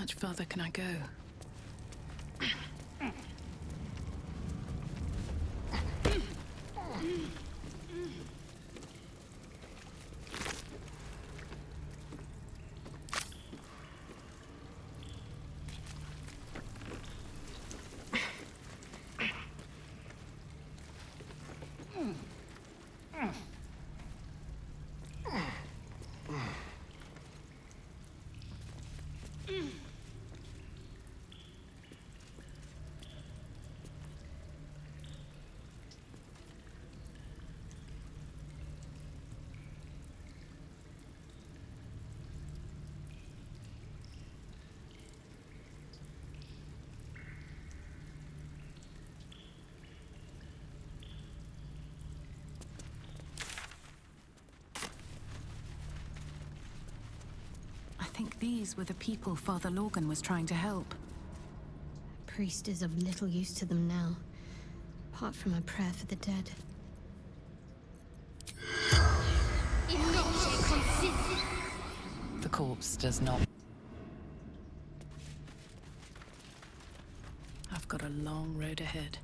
much further can I go? I think these were the people Father Lorgan was trying to help. Priest is of little use to them now, apart from a prayer for the dead. The corpse does not. I've got a long road ahead.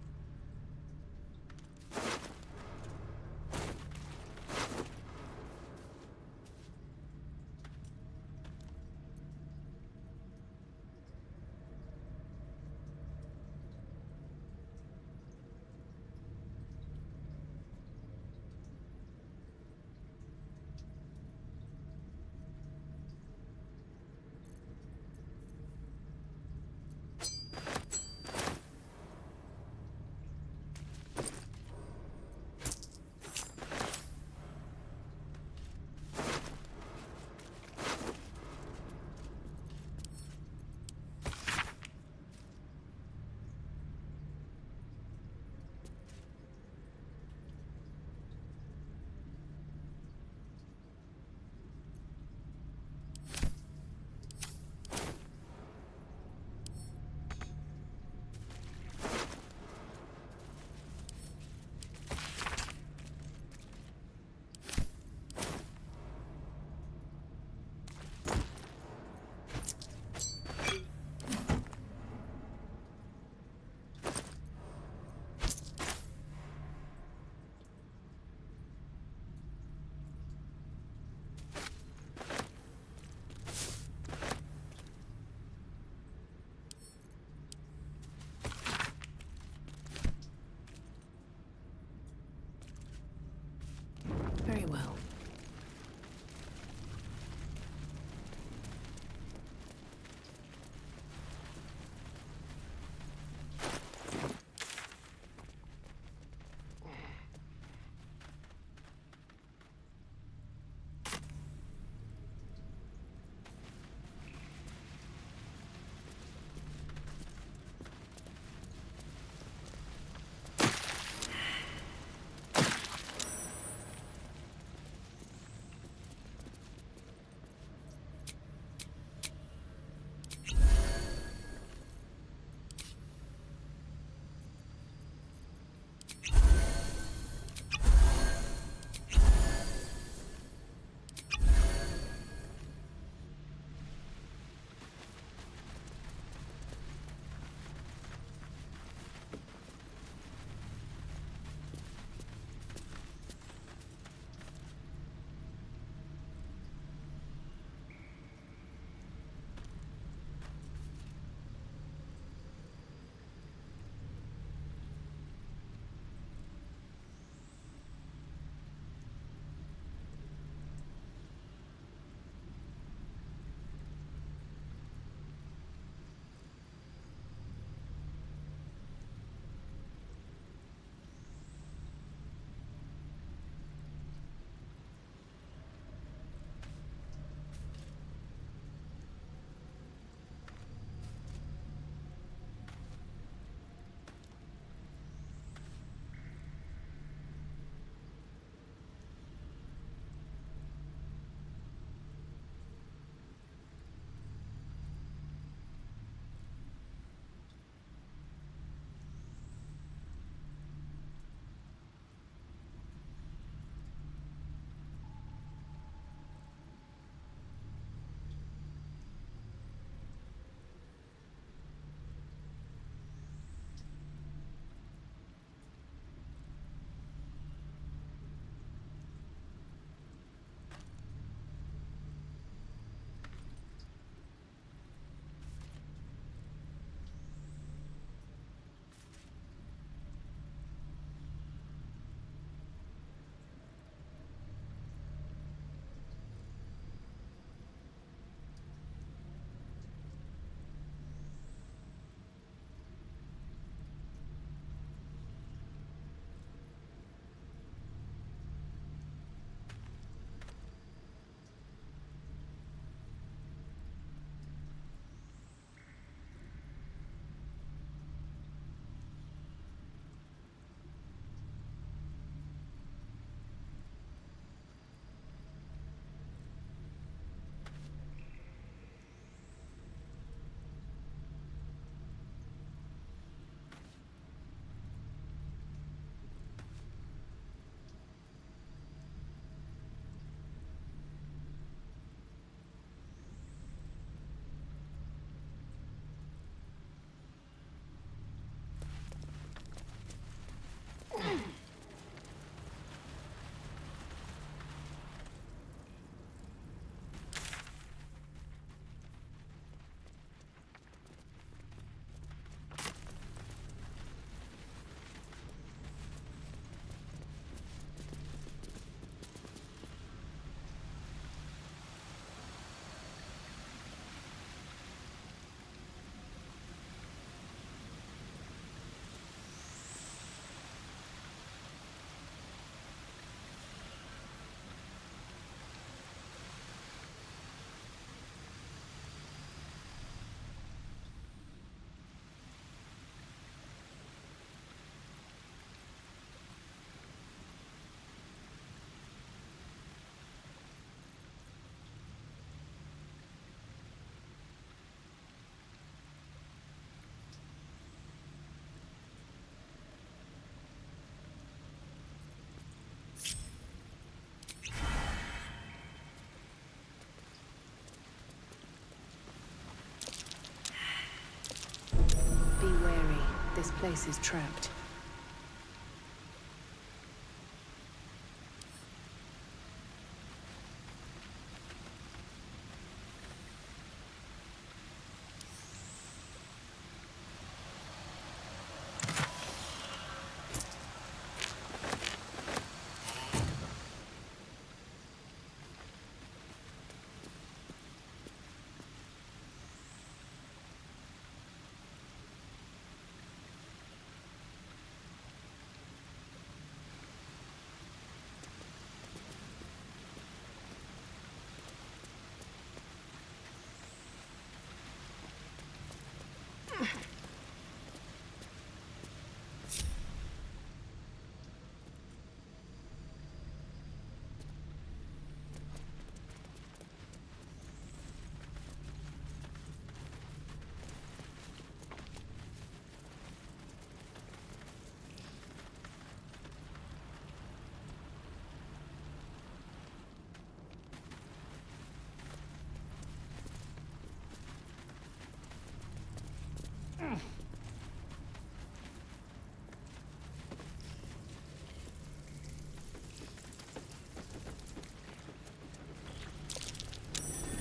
this place is trapped.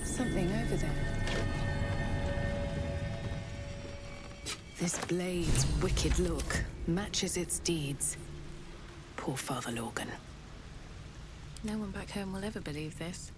Something over there. This blade's wicked look matches its deeds. Poor Father Lorgan. No one back home will ever believe this.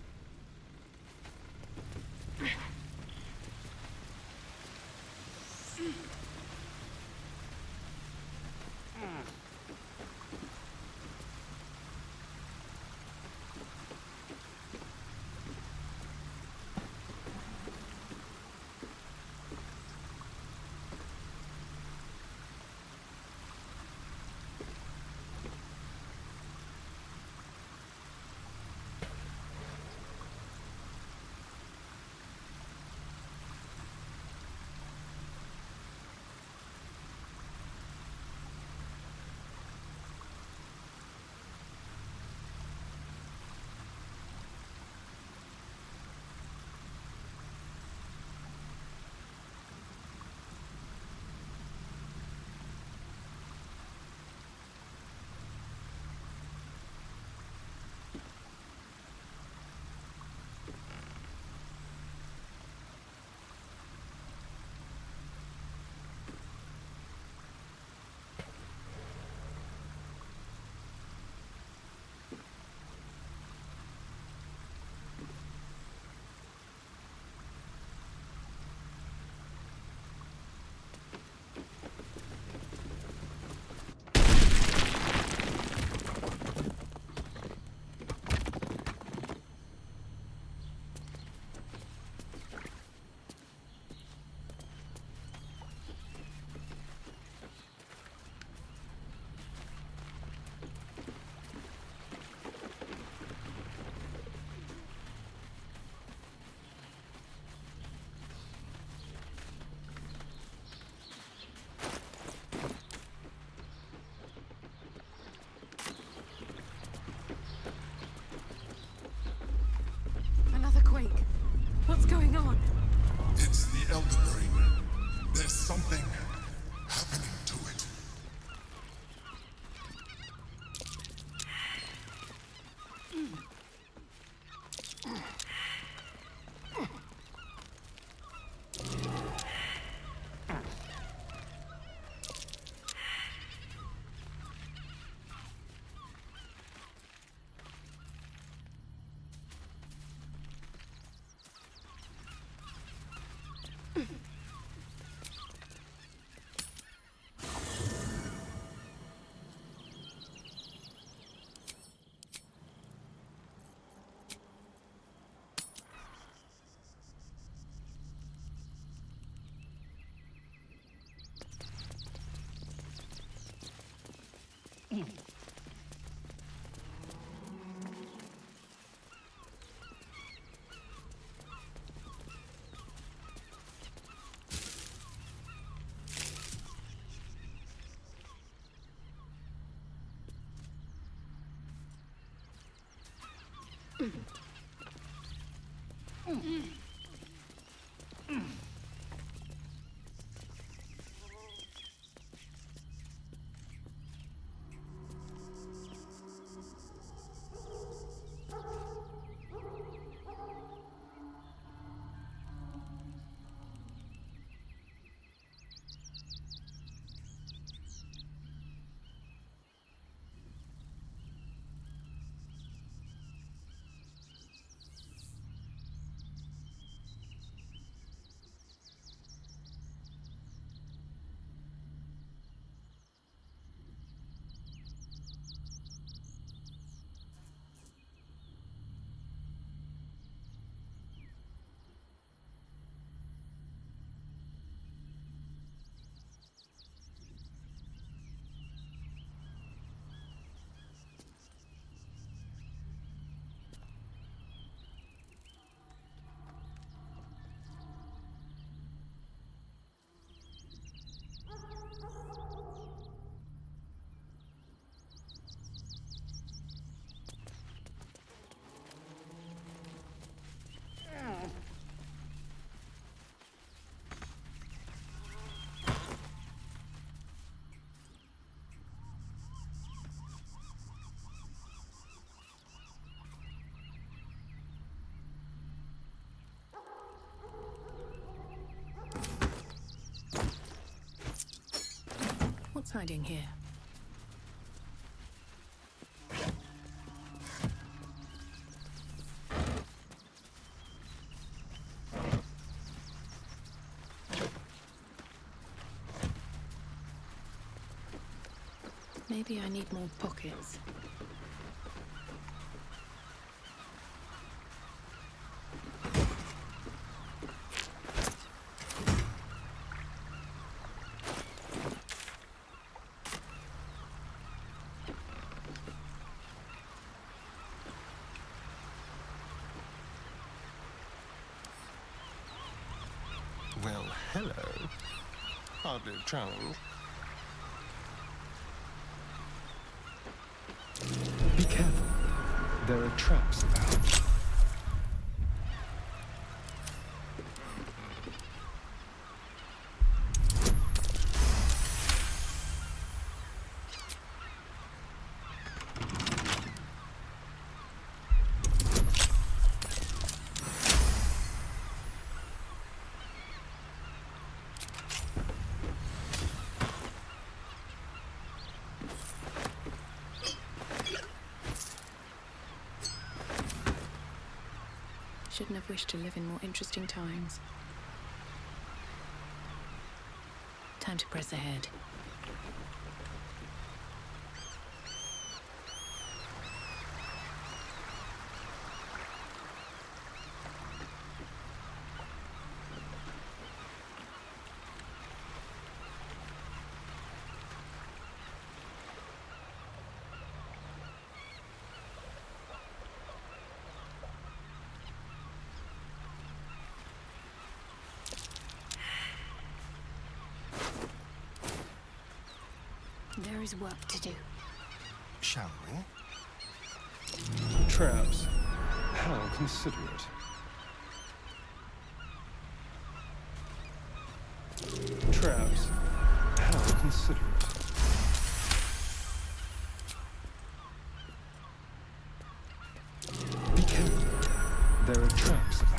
What's going on? It's the Elder Ring. There's something happening to it. hiding here? Maybe I need more pockets. Well, hello. Hardly a challenge. Be careful. There are traps about. Shouldn't have wished to live in more interesting times. Time to press ahead. There is work to do. Shall we? Traps. How considerate. Traps. How considerate. Be careful. There are traps about.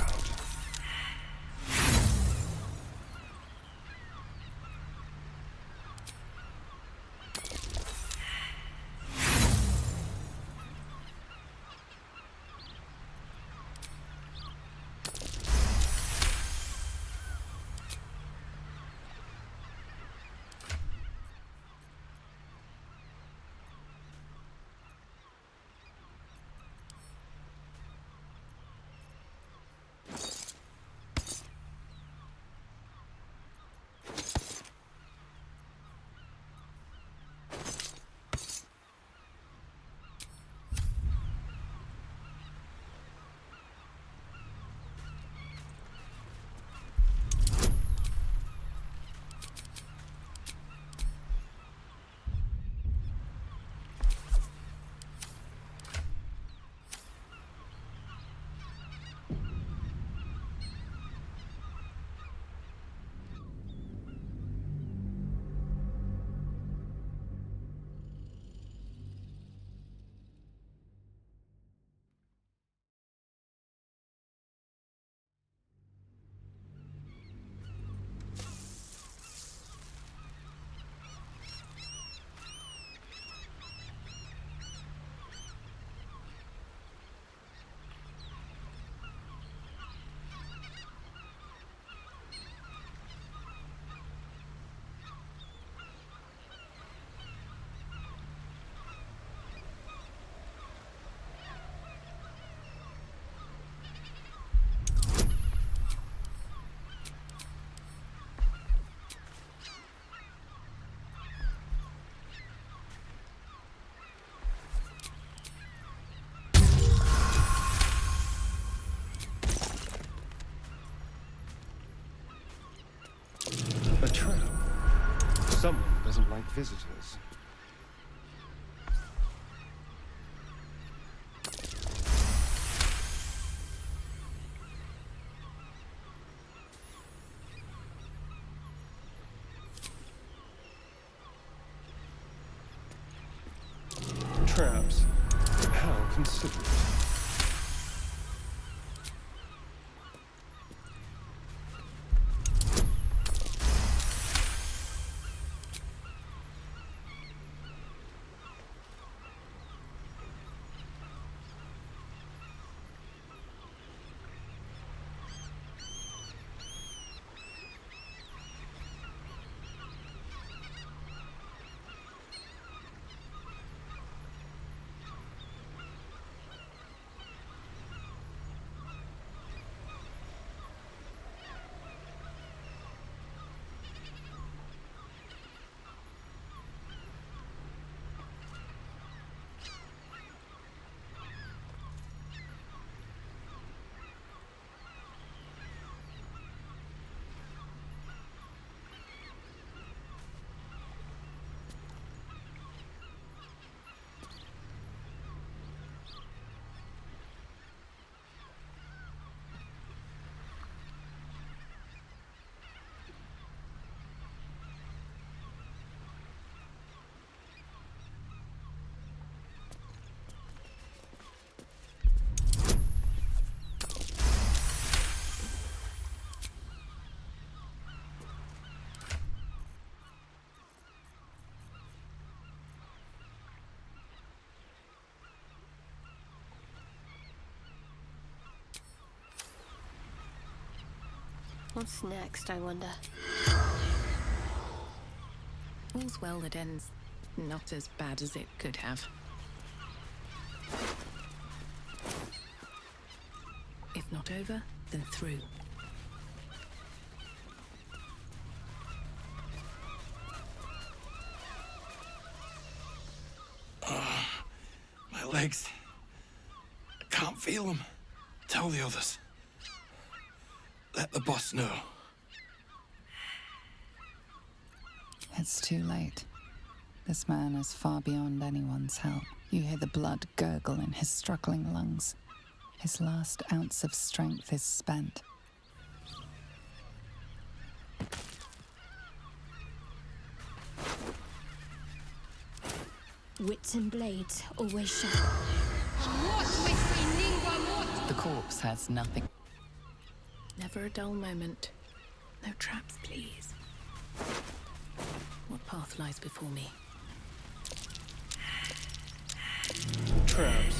A trap. Someone doesn't like visitors. Traps. How considerate. What's next, I wonder? All's well that ends not as bad as it could have. If not over, then through. My legs. I can't feel them. Tell the others. Let the boss know. It's too late. This man is far beyond anyone's help. You hear the blood gurgle in his struggling lungs. His last ounce of strength is spent. Wits and blades always sharp. The corpse has nothing. Never a dull moment. No traps, please. What path lies before me? Traps.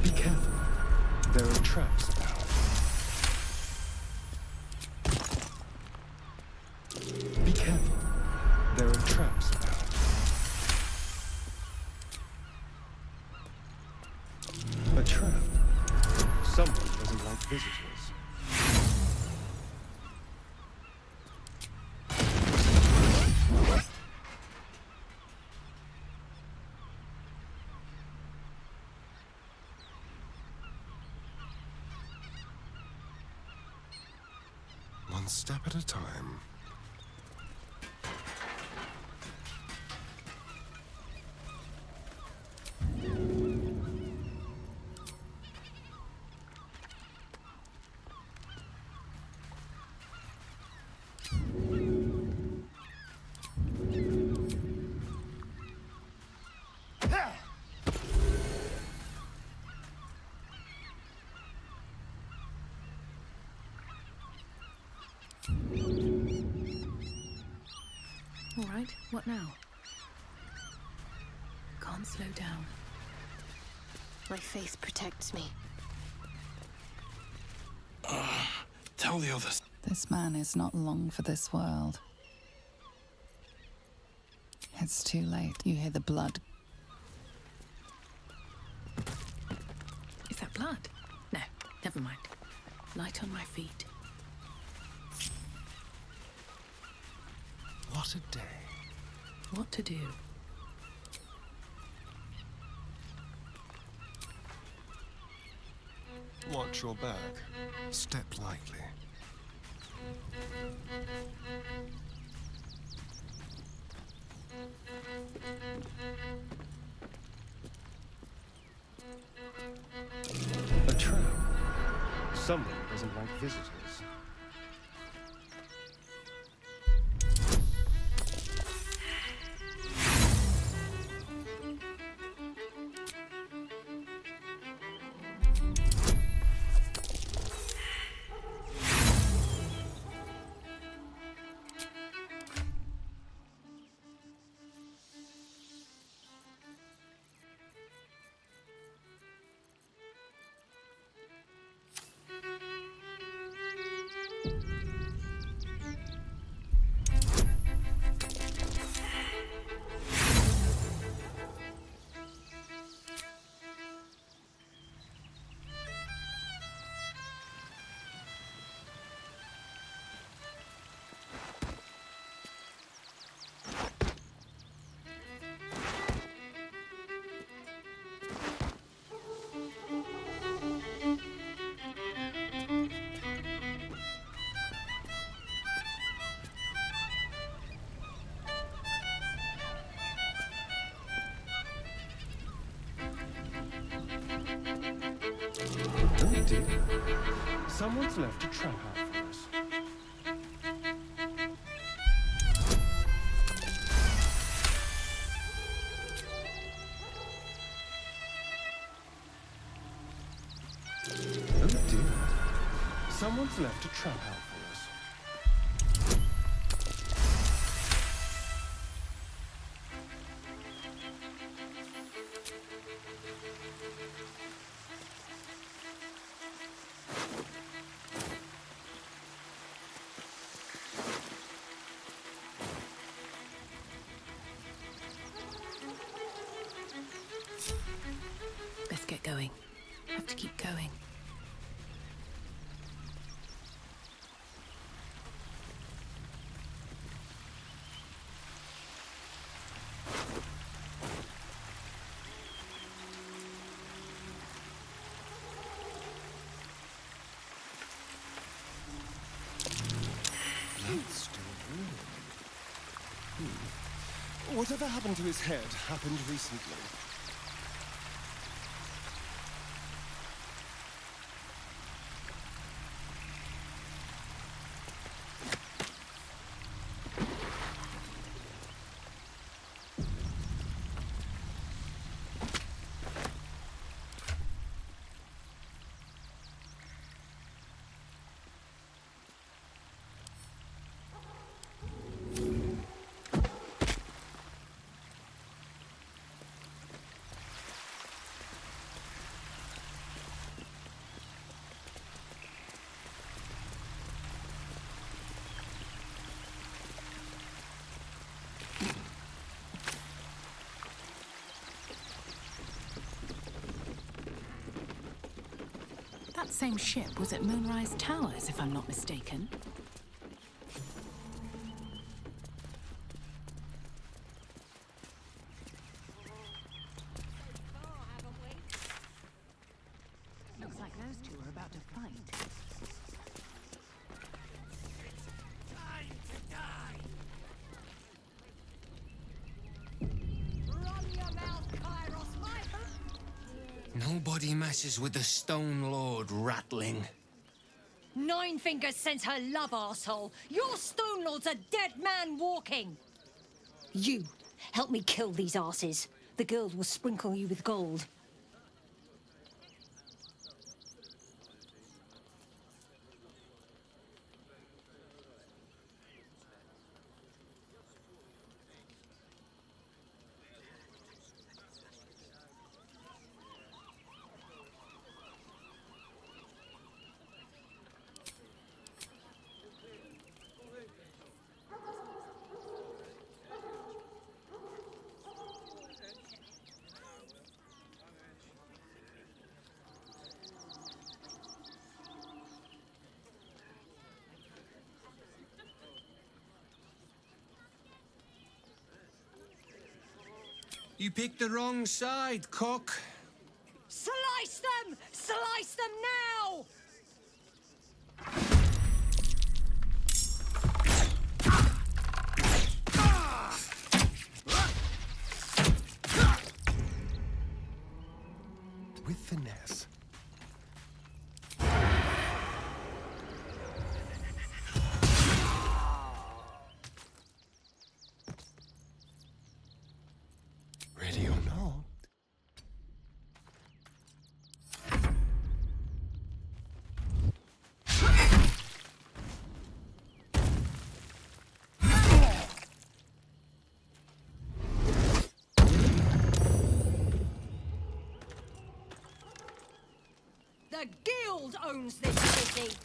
Be careful. There are traps about. Be careful. There are traps about. A trap. Someone doesn't like visitors. One step at a time. All right, what now? Can't slow down. My faith protects me. Tell the others. This man is not long for this world. It's too late. You hear the blood. Is that blood? No, never mind. Light on my feet. What a day. What to do? Watch your back. Step lightly. A trap. Someone doesn't like visitors. Someone's left a trap out for us. Oh dear. Someone's left a trap out for us. Let's get going. Have to keep going. Whatever happened to his head happened recently. That same ship was at Moonrise Towers, if I'm not mistaken. Looks like those two are about to fight. Nobody messes with the Stone Lord, Ratling. Nine Fingers sends her love, arsehole. Your Stone Lord's a dead man walking. You, help me kill these arses. The girls will sprinkle you with gold. You picked the wrong side, cock. Slice them! Slice them now! With finesse. Ready or not? The Guild owns this city.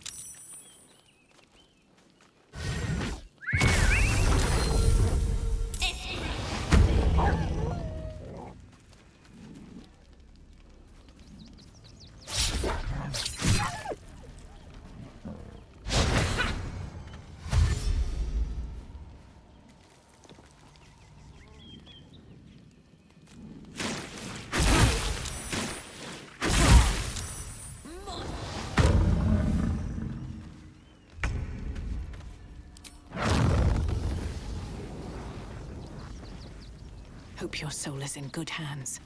Hope your soul is in good hands.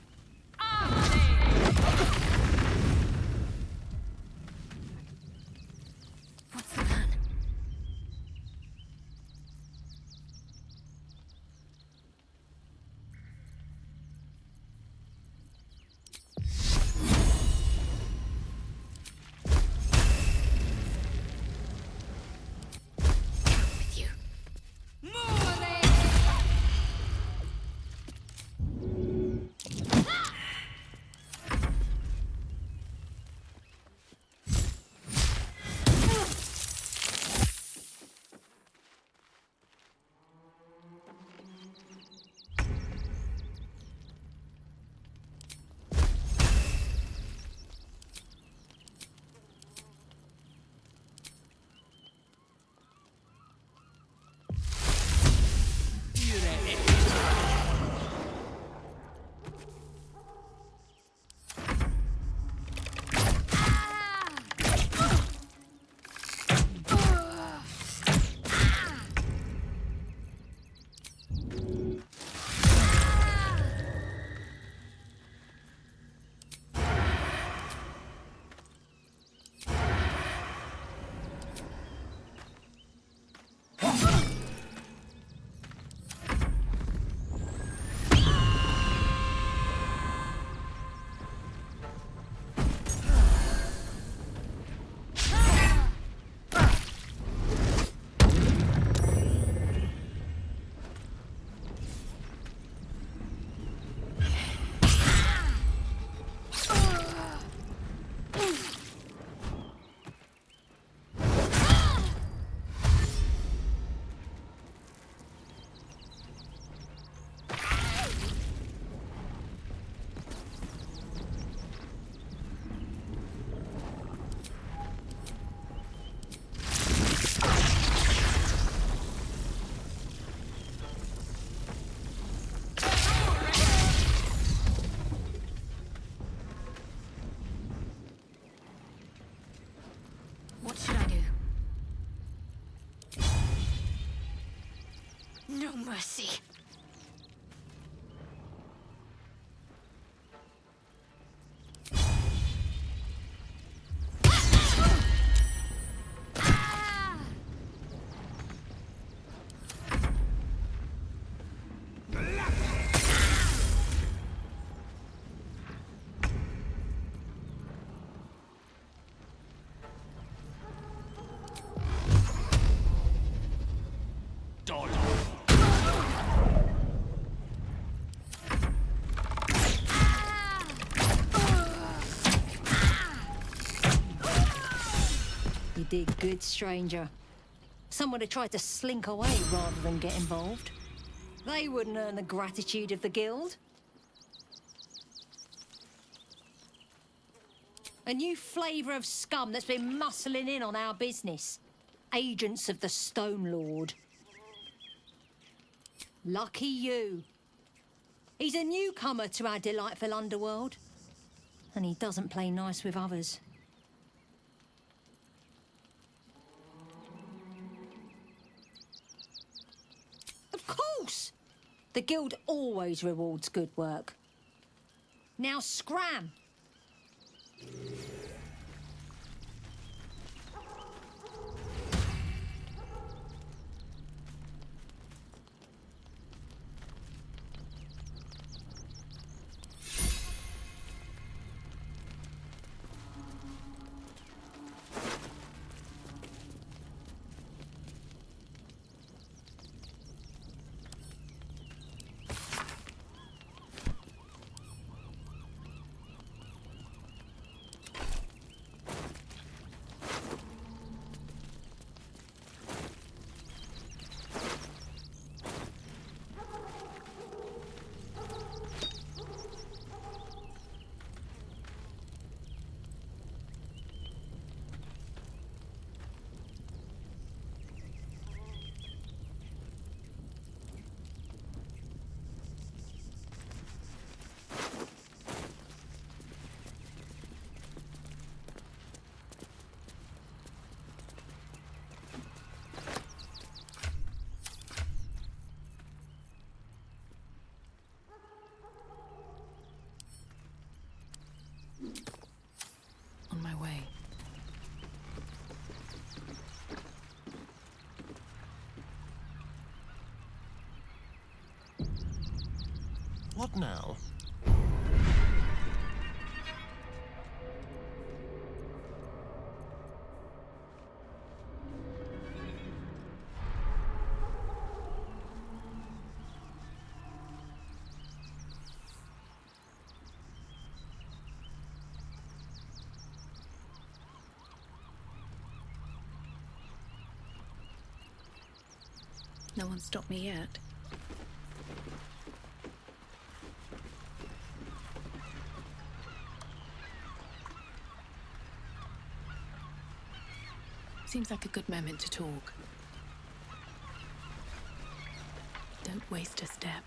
No mercy. You did good, stranger. Someone had tried to slink away rather than get involved. They wouldn't earn the gratitude of the guild. A new flavour of scum that's been muscling in on our business. Agents of the Stone Lord. Lucky you. He's a newcomer to our delightful underworld. And he doesn't play nice with others. Of course! The guild always rewards good work. Now scram! On my way. What now? No one stopped me yet. Seems like a good moment to talk. Don't waste a step.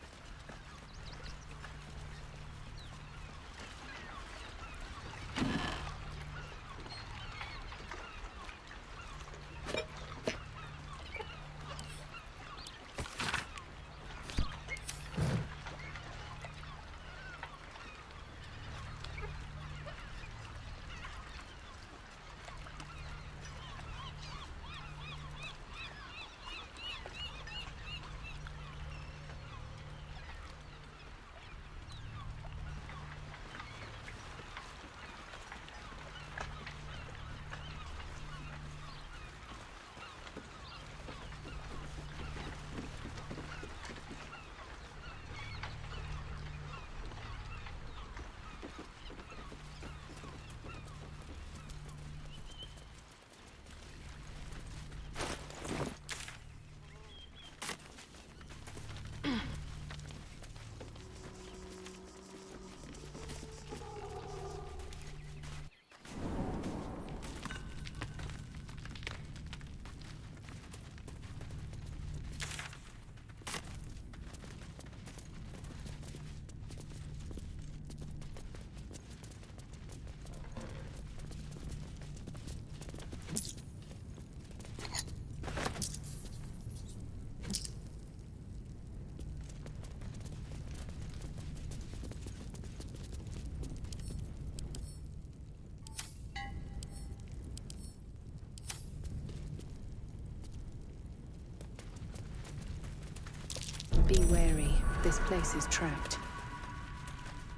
Be wary. This place is trapped.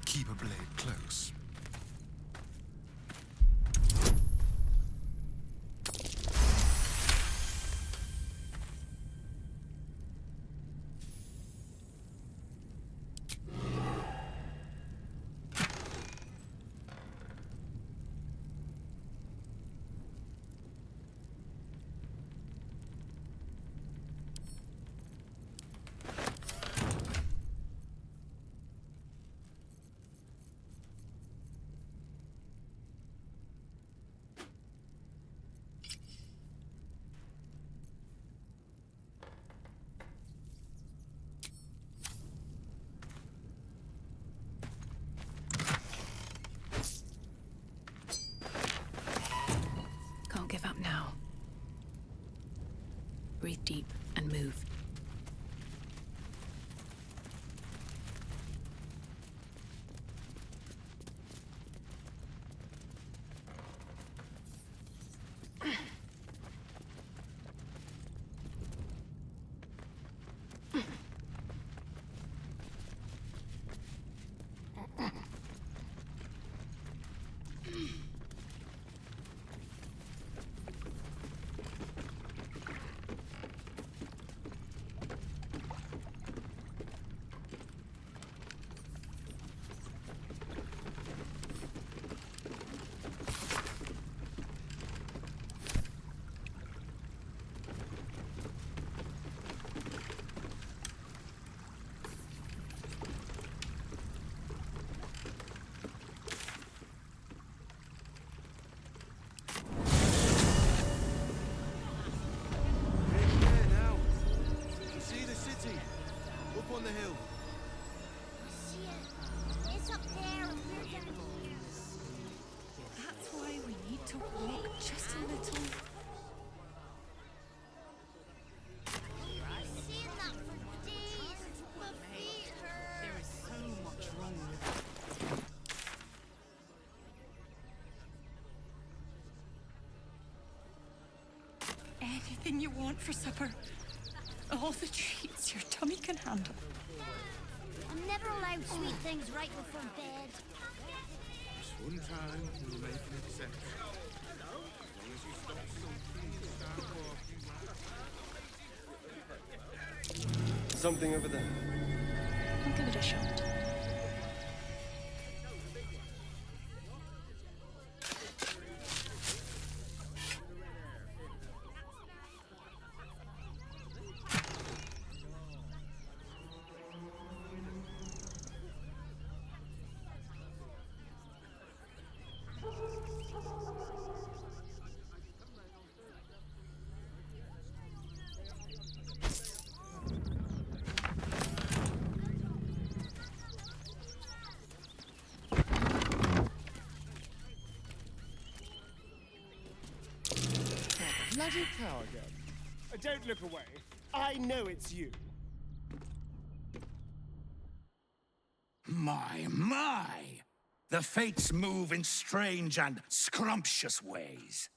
Keep a blade close. Can't give up now. Breathe deep and move. On the hill. See it. It's up there and we're down here. That's why we need to walk just a little. I've seen that for days. My feet hurt. There is so much wrong with it. Anything you want for supper. All the treats your tummy can handle. I'm never allowed sweet things right before bed. Just one time, we'll make an exception. As long as you stop sulking and start walking. Something over there. I'll give it a shot. Bloody coward. Don't look away. I know it's you. My! The fates move in strange and scrumptious ways.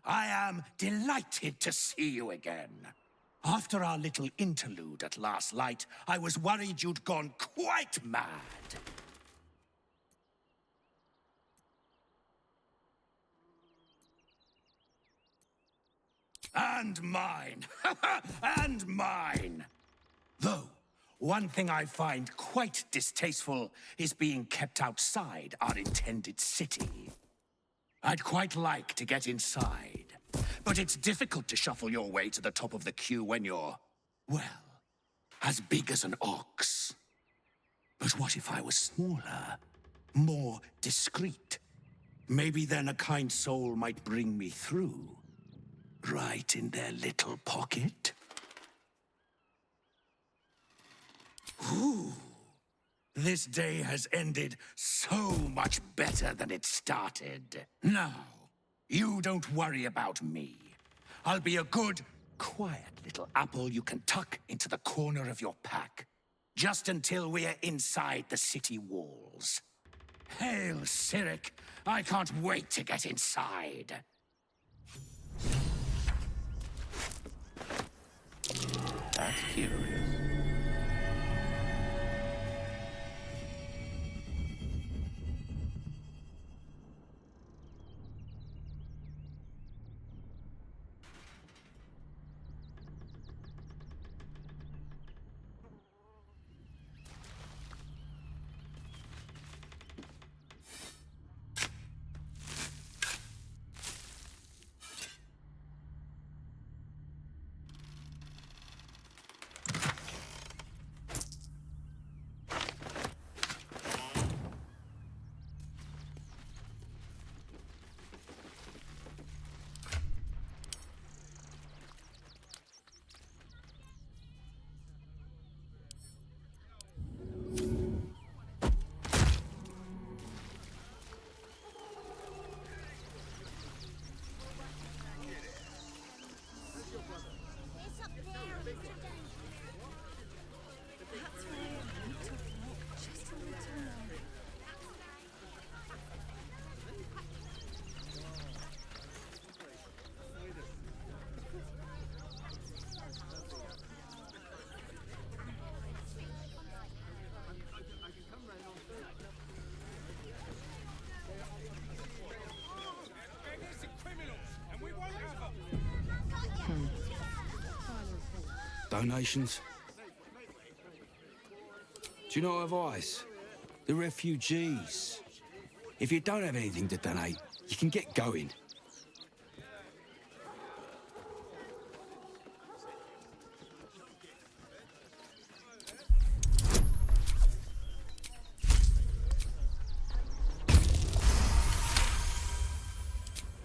I am delighted to see you again. After our little interlude at last light, I was worried you'd gone quite mad. And mine! And mine! Though, one thing I find quite distasteful is being kept outside our intended city. I'd quite like to get inside, but it's difficult to shuffle your way to the top of the queue when you're, well, as big as an ox. But what if I was smaller, more discreet? Maybe then a kind soul might bring me through. Right in their little pocket. Ooh. This day has ended so much better than it started. Now, you don't worry about me. I'll be a good, quiet little apple you can tuck into the corner of your pack. Just until we're inside the city walls. Hail, Cyric! I can't wait to get inside. That's curious. Donations? Do you not have eyes? The refugees. If you don't have anything to donate, you can get going.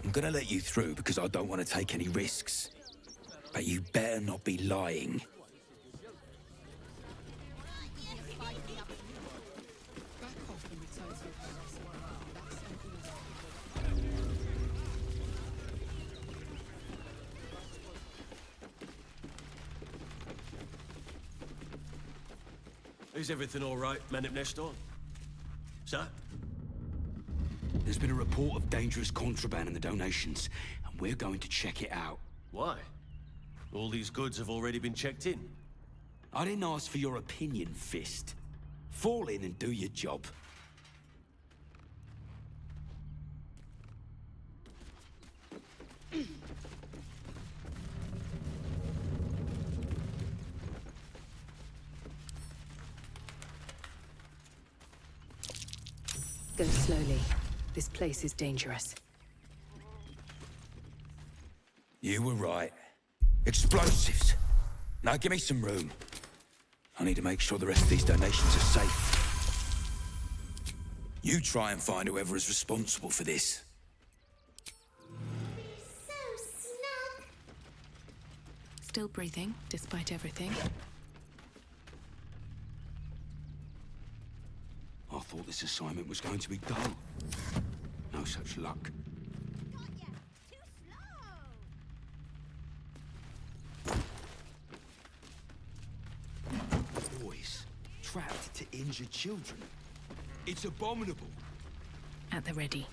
I'm gonna let you through because I don't want to take any risks. But you better not be lying. Is everything all right, Menip Nestor? Sir? There's been a report of dangerous contraband in the donations, and we're going to check it out. Why? All these goods have already been checked in. I didn't ask for your opinion, Fist. Fall in and do your job. Go slowly. This place is dangerous. You were right. Explosives. Now give me some room. I need to make sure the rest of these donations are safe. You try and find whoever is responsible for this. So snug. Still breathing, despite everything. I thought this assignment was going to be dull. No such luck. Got ya. Too slow. Boys, trapped to injure children. It's abominable. At the ready.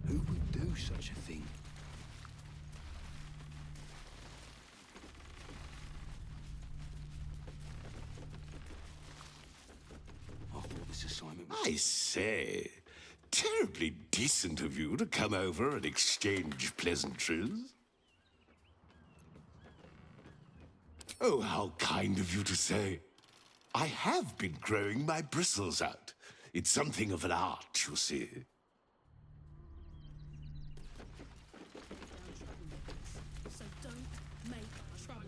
Who would do such a thing? I thought this assignment was... I say, terribly decent of you to come over and exchange pleasantries. Oh, how kind of you to say. I have been growing my bristles out. It's something of an art, you see. So don't make trouble.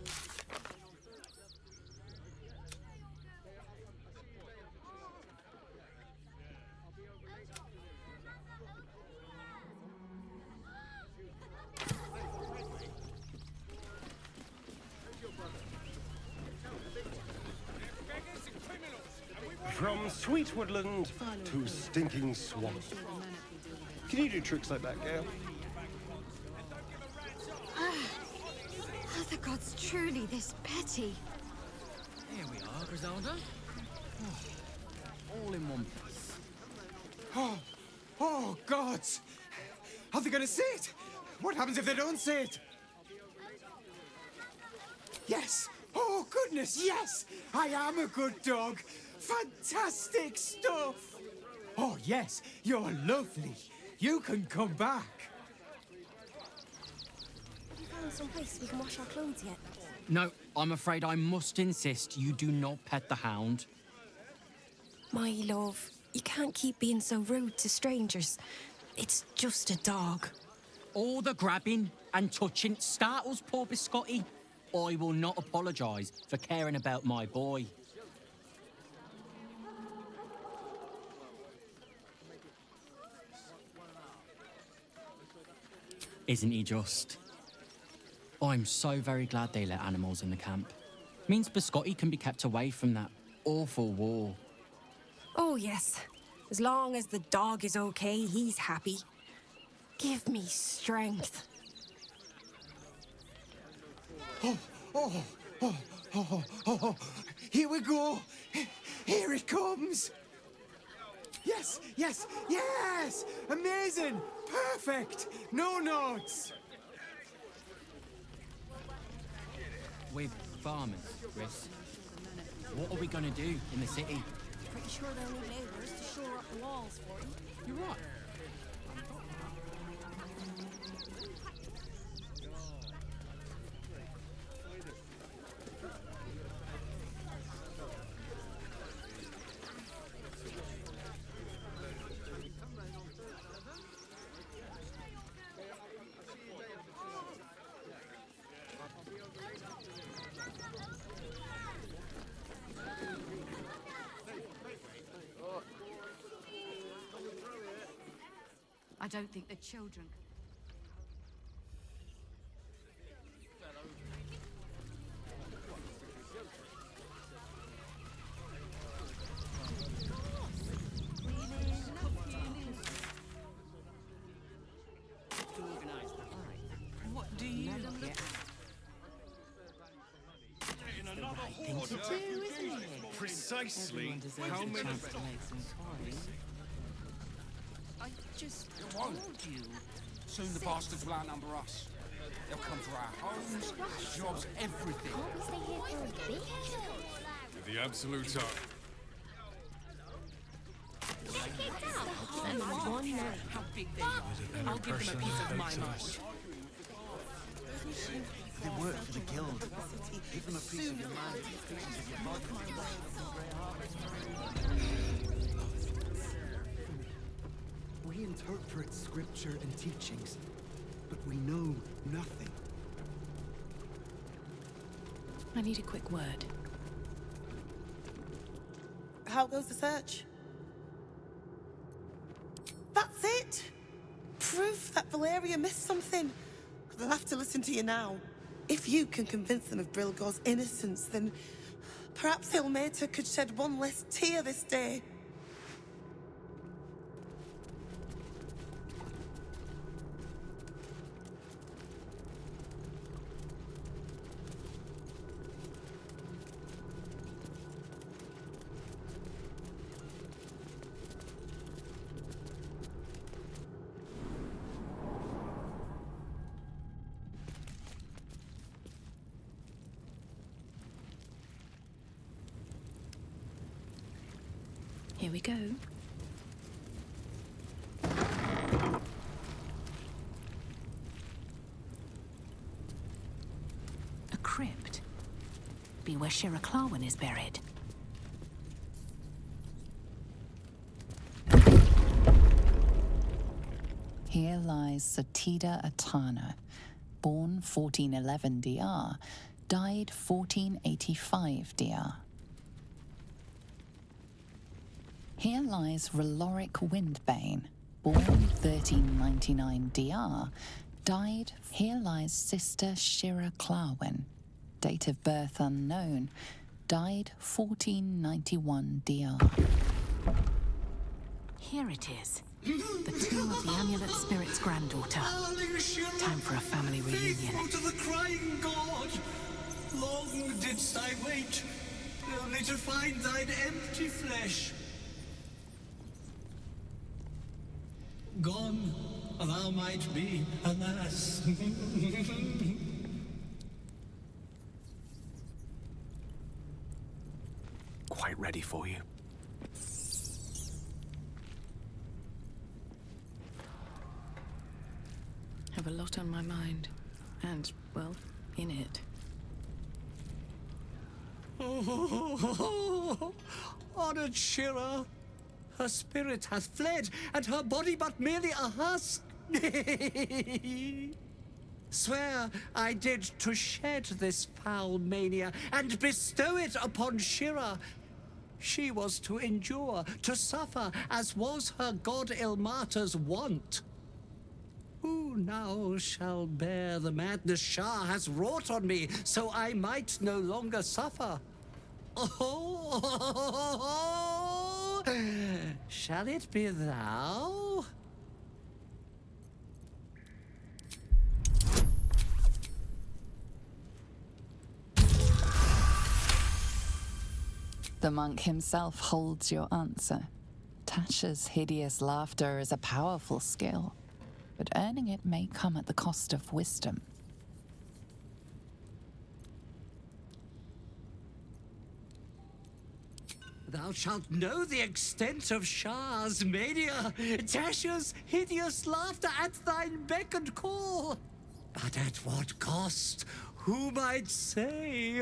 From sweet woodland to stinking swamp. Can you do tricks like that, Gale? Are the gods truly this petty? Here we are, Griselda. All in one piece. Oh, gods! Are they gonna see it? What happens if they don't see it? Yes! Oh, goodness, yes! I am a good dog! Fantastic stuff! Oh, yes, you're lovely. You can come back. Have you found some place we can wash our clothes yet? No, I'm afraid I must insist you do not pet the hound. My love, you can't keep being so rude to strangers. It's just a dog. All the grabbing and touching startles poor Biscotti. I will not apologise for caring about my boy. Isn't he just? I'm so very glad they let animals in the camp. Means Biscotti can be kept away from that awful war. Oh, yes. As long as the dog is okay, he's happy. Give me strength. Oh, here we go. Here it comes. Yes, yes, yes! Amazing! Perfect! No notes! We're farmers, Chris. What are we going to do in the city? Pretty sure they'll need laborers to shore up the walls for you. You're right. I don't think the children... What do you get? Precisely how many... I just told you. Soon the bastards will outnumber us. They'll come for our homes, jobs, everything. Can't we stay here for a bit? With the absolute top. And one night. How big they are. I'll give them a piece of my mind. They work for the guild. Give them a piece of your mind, pieces of your body. We interpret scripture and teachings, but we know nothing. I need a quick word. How goes the search? That's it! Proof that Valeria missed something. They'll have to listen to you now. If you can convince them of Brilgor's innocence, then perhaps Ilmater could shed one less tear this day. Here we go. A crypt. Be where Shira Clarwin is buried. Here lies Satida Atana, born 1411 DR, died 1485 DR. Here lies Reloric Windbane, born 1399 DR, died. Here lies Sister Shira Clarwin, date of birth unknown, died 1491 DR. Here it is. The tomb of the Amulet Spirit's granddaughter. Time for a family reunion. Faithful to the crying god! Long didst I wait, only to find thine empty flesh. Gone, thou might be, alas. Quite ready for you. Have a lot on my mind. And, well, in it. Honored Shira, her spirit hath fled, and her body but merely a husk. Swear I did to shed this foul mania and bestow it upon Shira. She was to endure, to suffer, as was her god Ilmater's wont. Who now shall bear the madness Shah has wrought on me, so I might no longer suffer? Oh, shall it be thou? The monk himself holds your answer. Tasha's hideous laughter is a powerful skill, but earning it may come at the cost of wisdom. thou shalt know the extent of Shah's mania, Tasha's hideous laughter at thine beck and call. But at what cost? Who might say?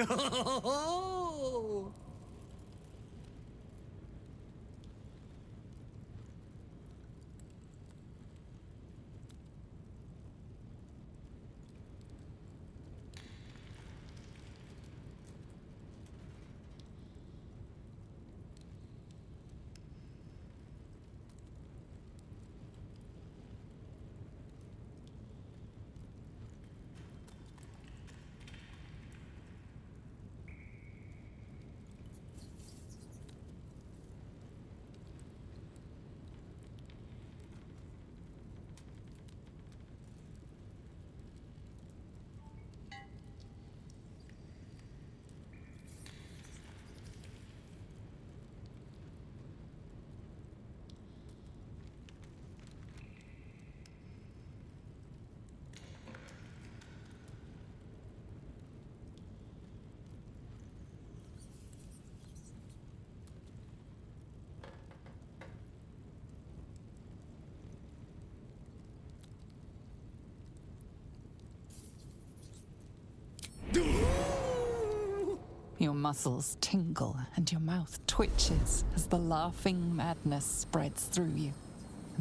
Your muscles tingle and your mouth twitches as the laughing madness spreads through you.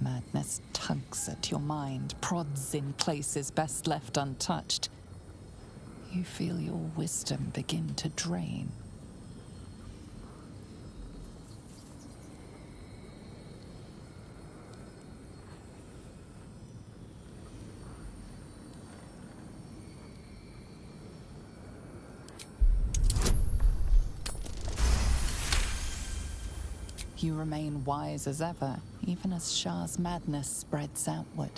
Madness tugs at your mind, prods in places best left untouched. You feel your wisdom begin to drain. You remain wise as ever, even as Shah's madness spreads outward.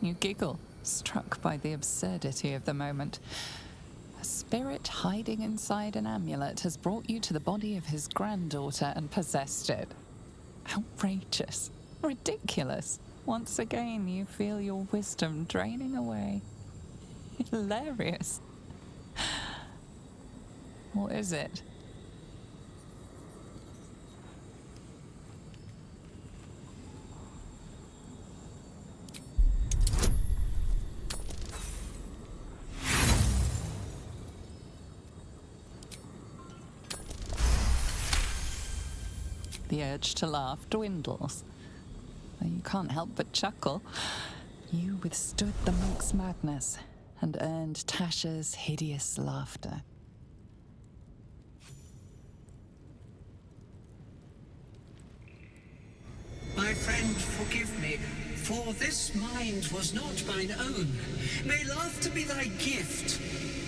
You giggle, struck by the absurdity of the moment. A spirit hiding inside an amulet has brought you to the body of his granddaughter and possessed it. Outrageous. Ridiculous. Once again, you feel your wisdom draining away. Hilarious. What is it? The urge to laugh dwindles. You can't help but chuckle. You withstood the monk's madness and earned Tasha's hideous laughter. My friend, forgive me, for this mind was not mine own. May laughter be thy gift,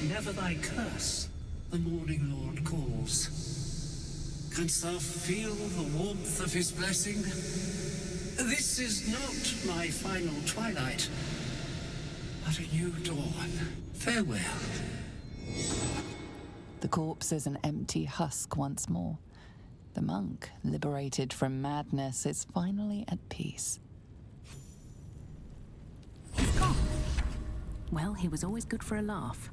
never thy curse. The morning Lord calls. Canst thou feel the warmth of his blessing? This is not my final twilight, but a new dawn. Farewell. The corpse is an empty husk once more. The monk, liberated from madness, is finally at peace. He's gone. Well, he was always good for a laugh.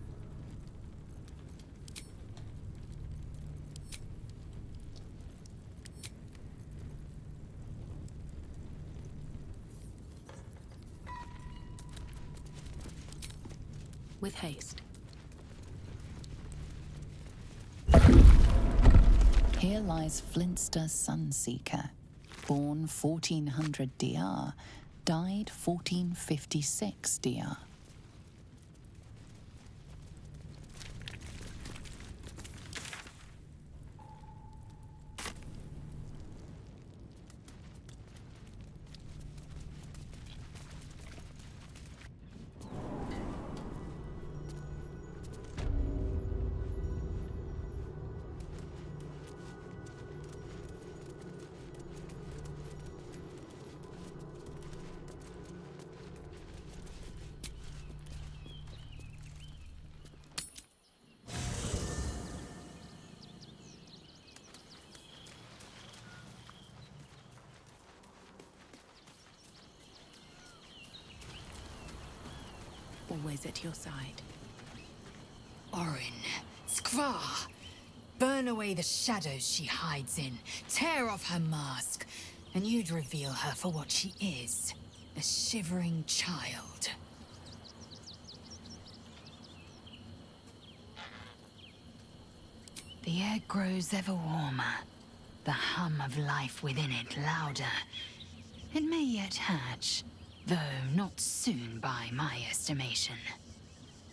With haste. Here lies Flintster Sunseeker, born 1400 DR, died 1456 DR. Always at your side. Orin, Skra, Burn away the shadows she hides in, tear off her mask, and you'd reveal her for what she is, a shivering child. The air grows ever warmer, the hum of life within it louder. It may yet hatch, though not soon by my estimation.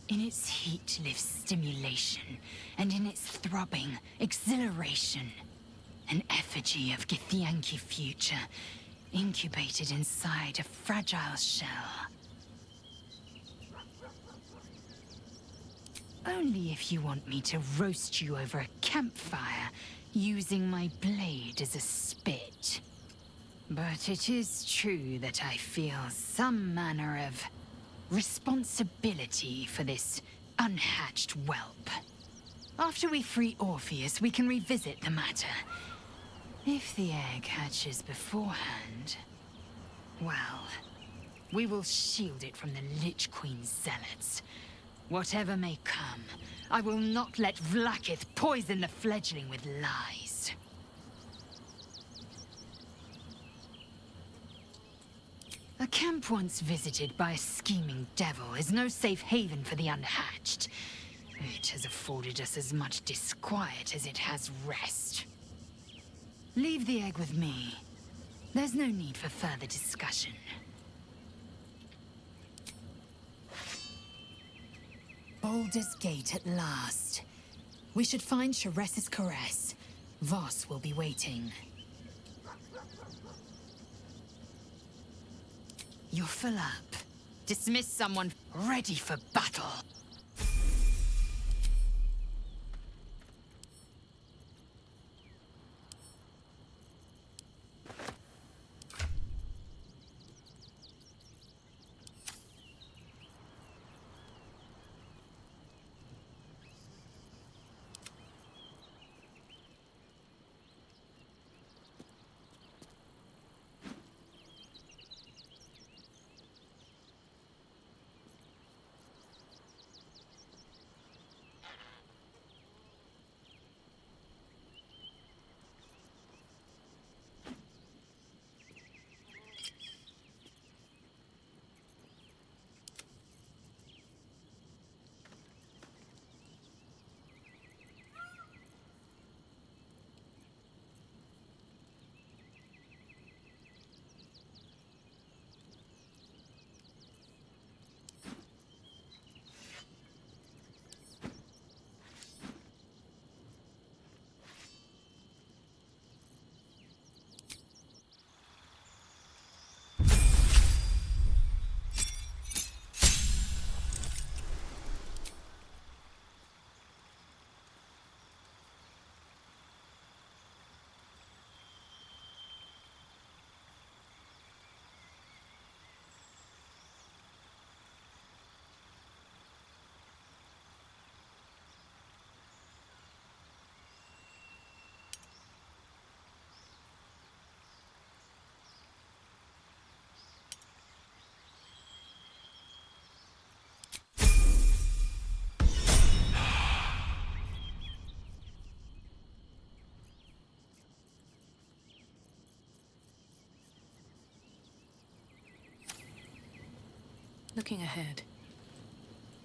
In its heat lives stimulation, and in its throbbing, exhilaration. An effigy of Githyanki future, incubated inside a fragile shell. Only if you want me to roast you over a campfire, using my blade as a spit. But it is true that I feel some manner of responsibility for this unhatched whelp. After we free Orpheus, we can revisit the matter. If the egg hatches beforehand, well, we will shield it from the Lich Queen's zealots. Whatever may come, I will not let Vlaakith poison the fledgling with lies. A camp once visited by a scheming devil is no safe haven for the unhatched. It has afforded us as much disquiet as it has rest. Leave the egg with me. There's no need for further discussion. Baldurs Gate at last. We should find Sharess's caress. Voss will be waiting. You're full up. Dismiss someone ready for battle. Looking ahead.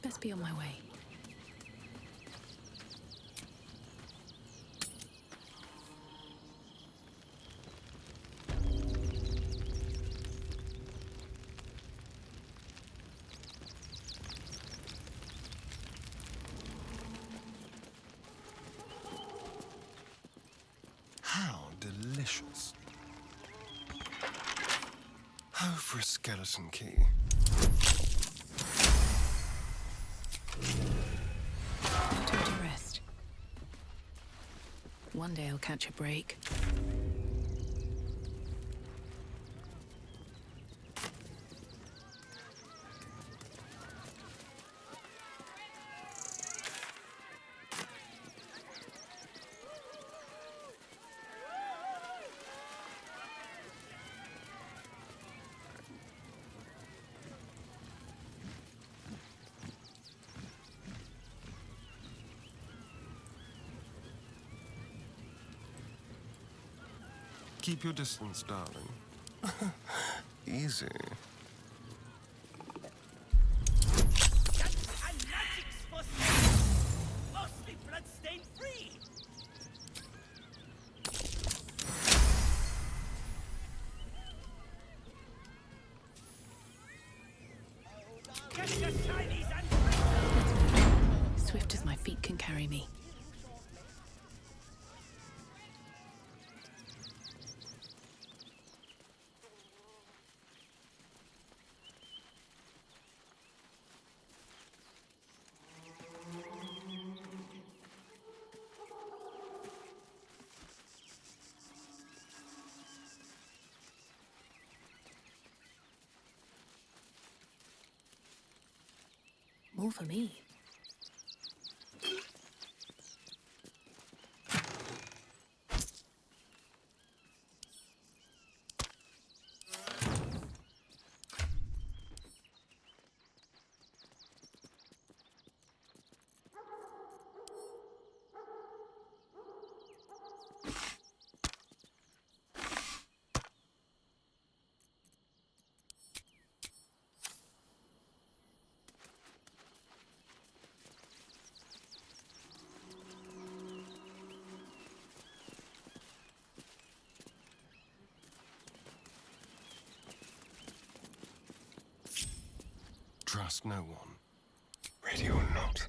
Best be on my way. How delicious. Oh, for a skeleton key. Time to rest. One day I'll catch a break. Keep your distance, darling. Easy. Mostly bloodstain free. Swift as my feet can carry me. More for me. Trust no one. Ready or not.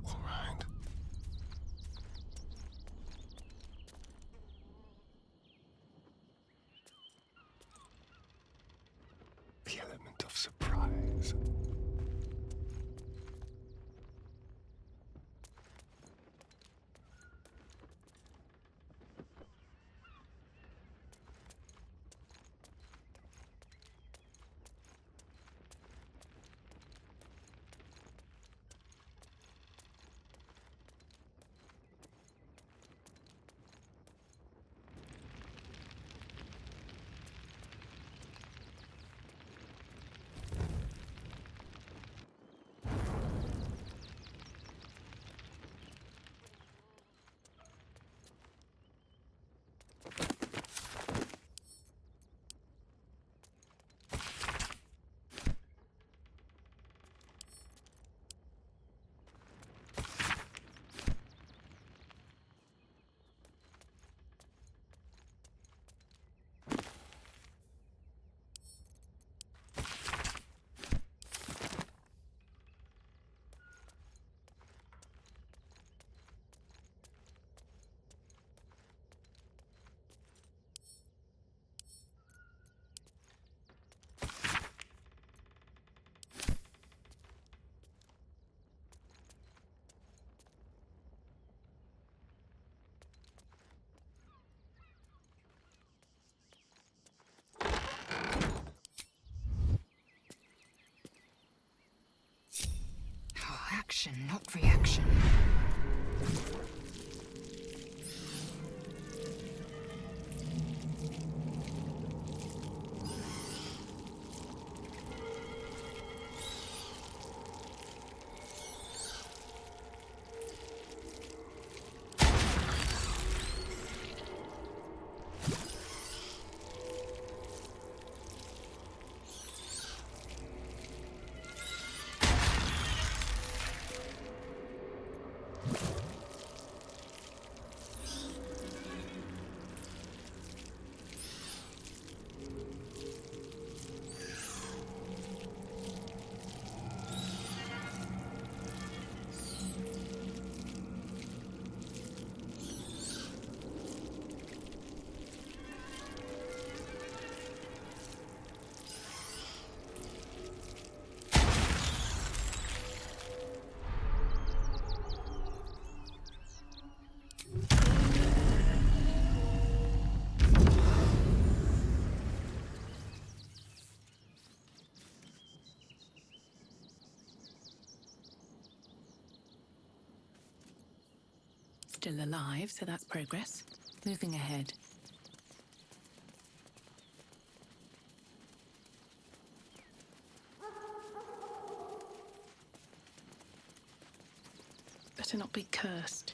All right. The element of surprise. Action, not reaction. Still alive, so that's progress. Moving ahead. Better not be cursed.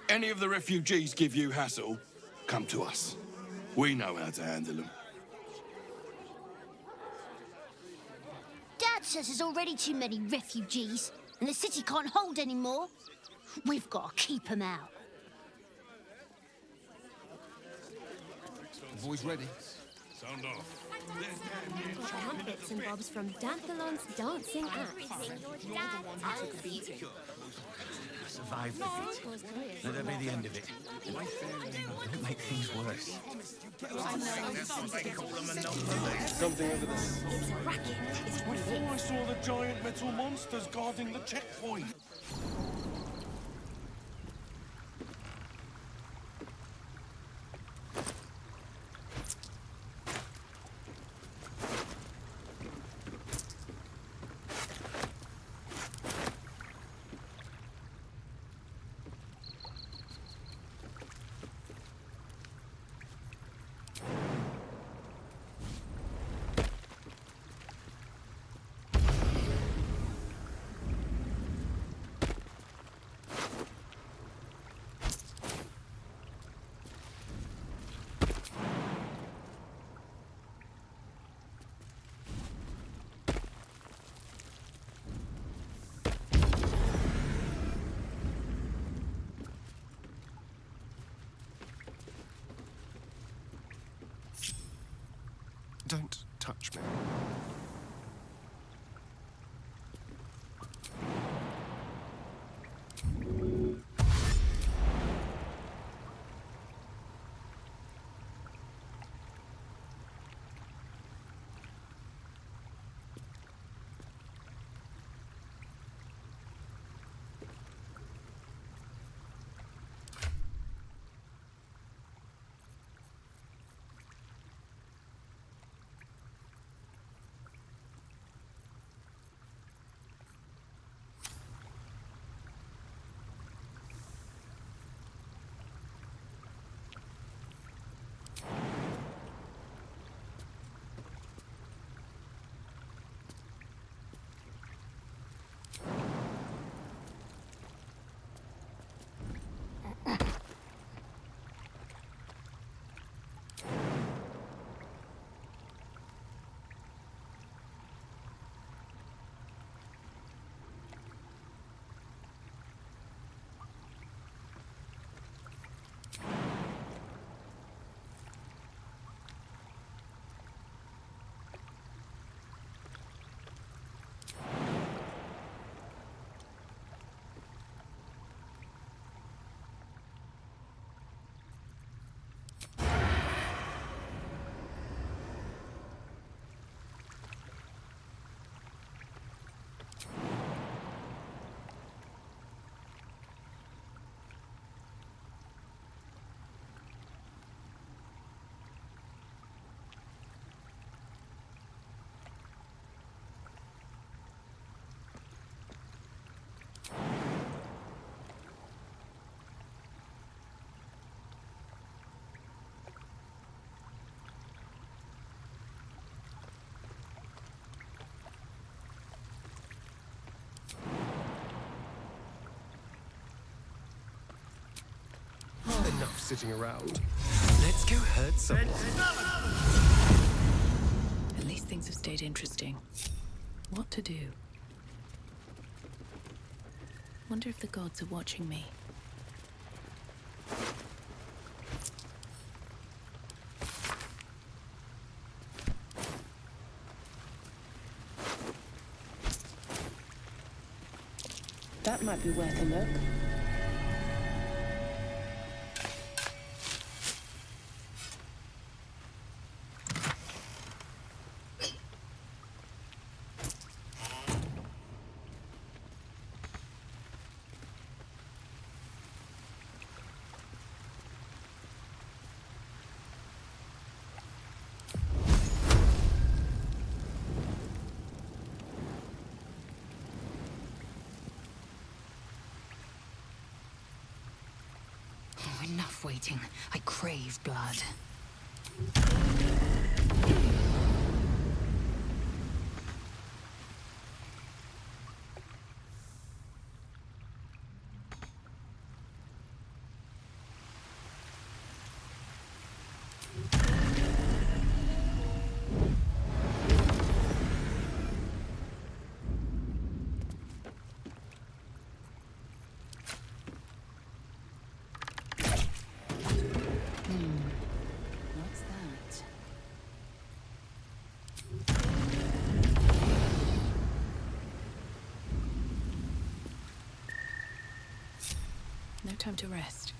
Any of the refugees give you hassle, come to us. We know how to handle them. Dad says there's already too many refugees, and the city can't hold any more. We've got to keep them out. Boys ready? Sound off. Got bits and bobs from Danthalon's dancing acts. Survive the beat. Let that be the end of it. Don't make things worse. Something over there. It's a racket, is what it Before I is. saw the giant metal monsters guarding the checkpoint. Don't touch me. Enough sitting around. Let's go hurt someone. At least things have stayed interesting. What to do? Wonder if the gods are watching me. That might be worth a look. Oh, enough waiting. I crave blood. No time to rest.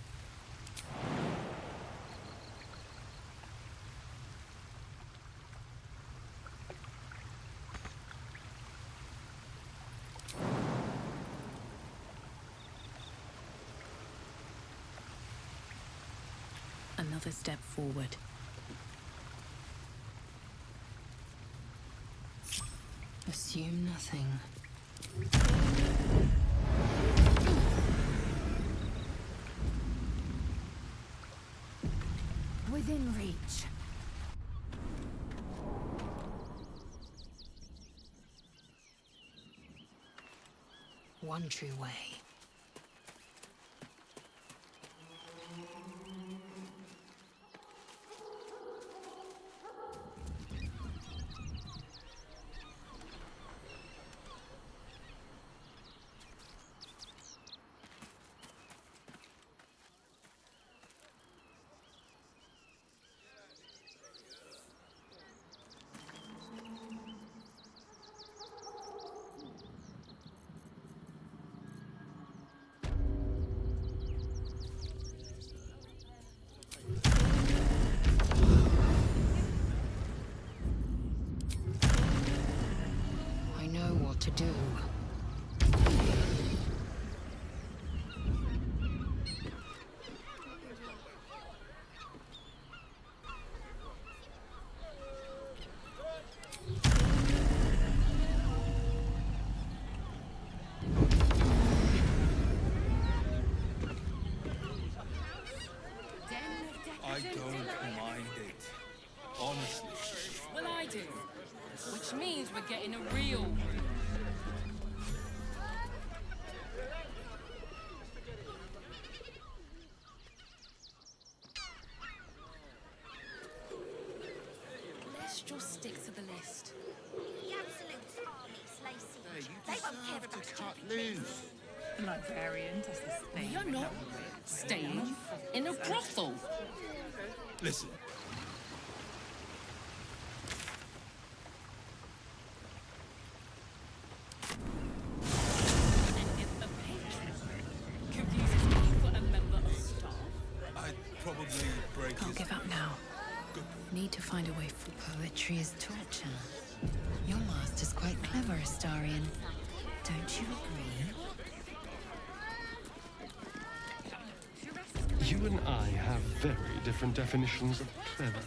Another step forward. Assume nothing. Within reach. One true way. I know what to do. I don't mind it. Honestly. Well, I do. Which means we're getting a real... Let's just stick to the list. The absolute armies, Lacey. They won't care about to cut loose. The librarian does this thing. You're not staying in a brothel. Listen. And if the patron confuses me for a member of staff, I'd probably break Can't give up now. Need to find a way forward. Poetry is torture. Your master's quite clever, Astarion. Don't you agree? You and I have very different definitions of clever.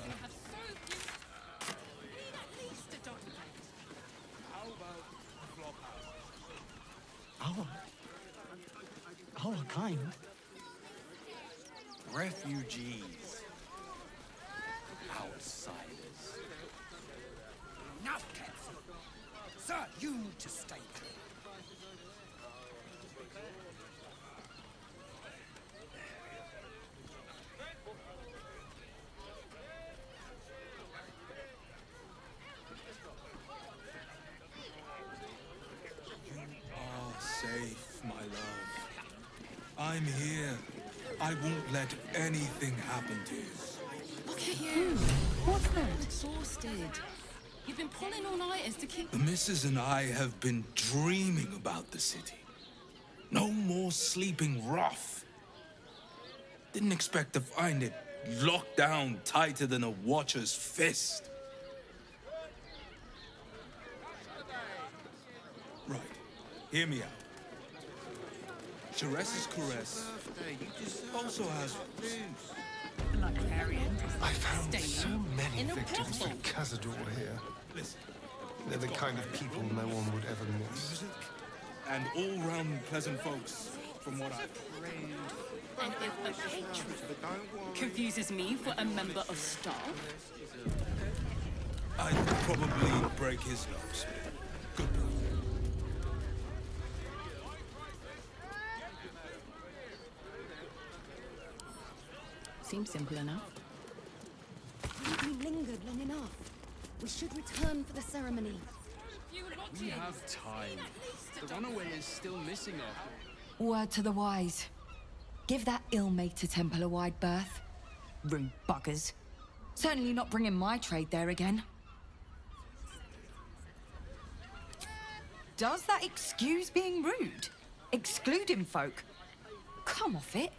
Our kind? Refugees. Outsiders. Enough, Captain. Sir, you need to stay clear. Safe, my love. I'm here. I won't let anything happen to you. look at you. What's that? Exhausted. You've been pulling all-nighters to keep... The missus and I have been dreaming about the city. No more sleeping rough. Didn't expect to find it locked down tighter than a watcher's fist. Right. Hear me out. Sheres's caress also has The librarian I found so many in a victims brothel. for Cazador here. Listen. They're the kind of people no one would ever miss. And all-round pleasant folks, from what I've heard. And if the patron confuses me for a member of staff, I'd probably break his nose. Goodbye. Seems simple enough. We've lingered long enough. We should return for the ceremony. We have time. The runaway is still missing her. Word to the wise. Give that ill-mated temple a wide berth. Rude buggers. Certainly not bringing my trade there again. Does that excuse being rude? Excluding folk? come off it.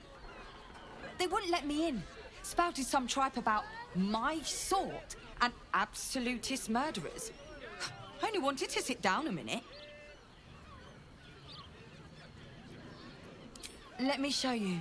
They wouldn't let me in. Spouted some tripe about my sort and absolutist murderers. I only wanted to sit down a minute. Let me show you.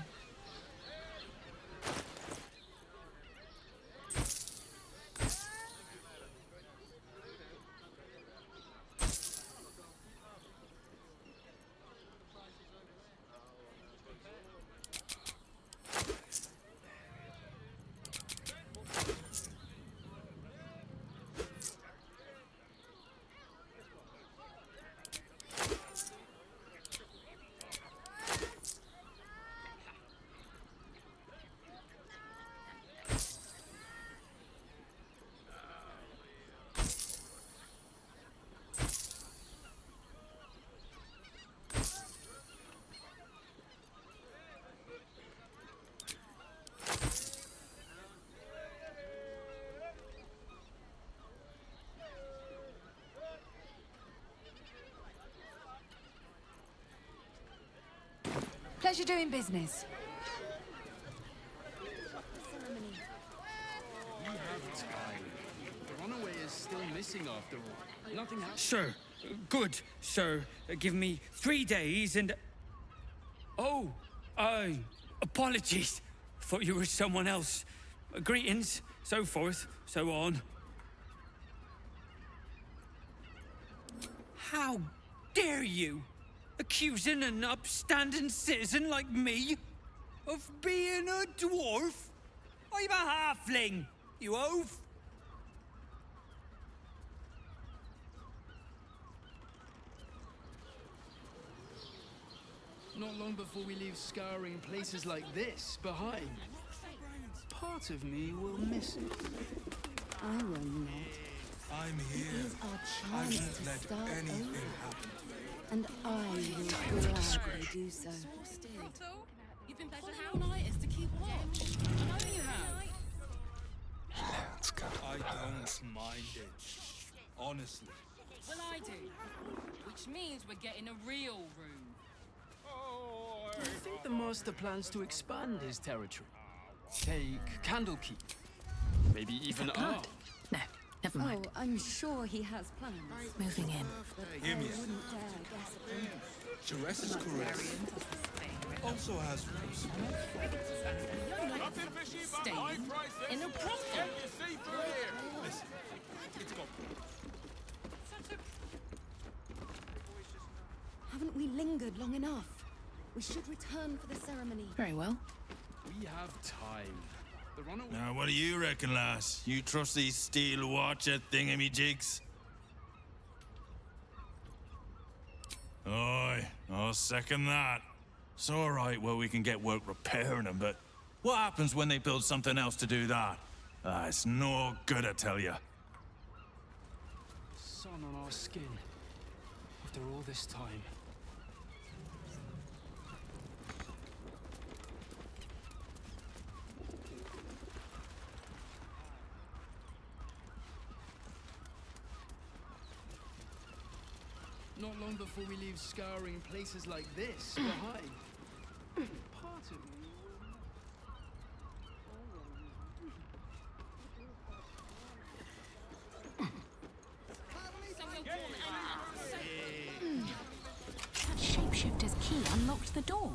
Pleasure doing business. We have time. The runaway is still missing after all. Nothing happened. Sir. Good, sir. Give me 3 days and... Oh, apologies. Thought you were someone else. Greetings, so forth, so on. How dare you? Accusing an upstanding citizen like me of being a dwarf? I'm a halfling, you oaf! Not long before we leave scouring places like this behind, part of me will miss it. I will not. I'm here. It is our I chance won't to let start anything over. happen. And I will gladly do so. You've been pulling all-nighters to keep watch. I know you have. Let's go. I don't mind it. Honestly. Well, I do. Which means we're getting a real room. I think the master plans to expand his territory. Take Candlekeep. Maybe even blood? No, never mind. Oh, I'm sure he has plans. Moving in. Hear me. I wouldn't dare guess at them. Jerez's Kurai also has rooms. Staying in a brothel. Listen, it's got... Haven't we lingered long enough? We should return for the ceremony. Very well. We have time. The runaway... Now, what do you reckon, lass? You trust these steel watcher thingamy-jigs? Aye, I'll second that. It's all right where we can get work repairing them, but what happens when they build something else to do that? It's no good, I tell you. Sun on our skin. After all this time. Not long before we leave scouring places like this behind. Part of me That shapeshifter's key unlocked the door.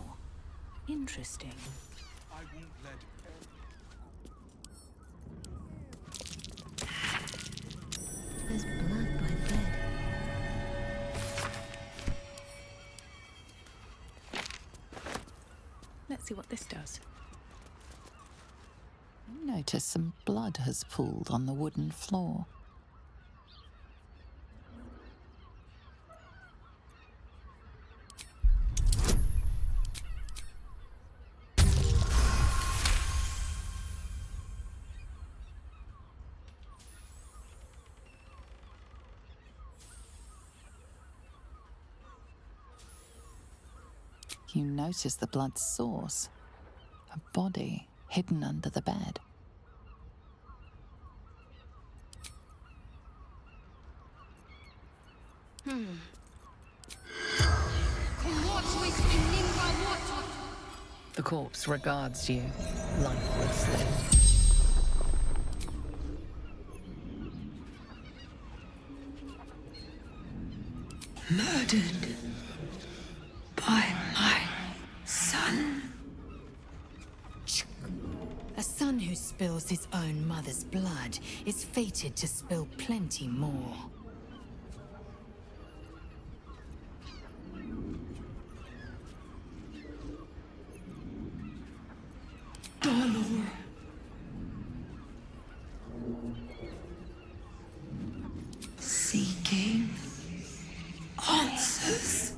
Interesting. I won't let... There's blood by the bed. Let's see what this does. You notice some blood has pooled on the wooden floor. You notice the blood's source. A body hidden under the bed. The corpse regards you lifelessly. Murdered by my son. A son who spills his own mother's blood is fated to spill plenty more. Baldur. Seeking answers.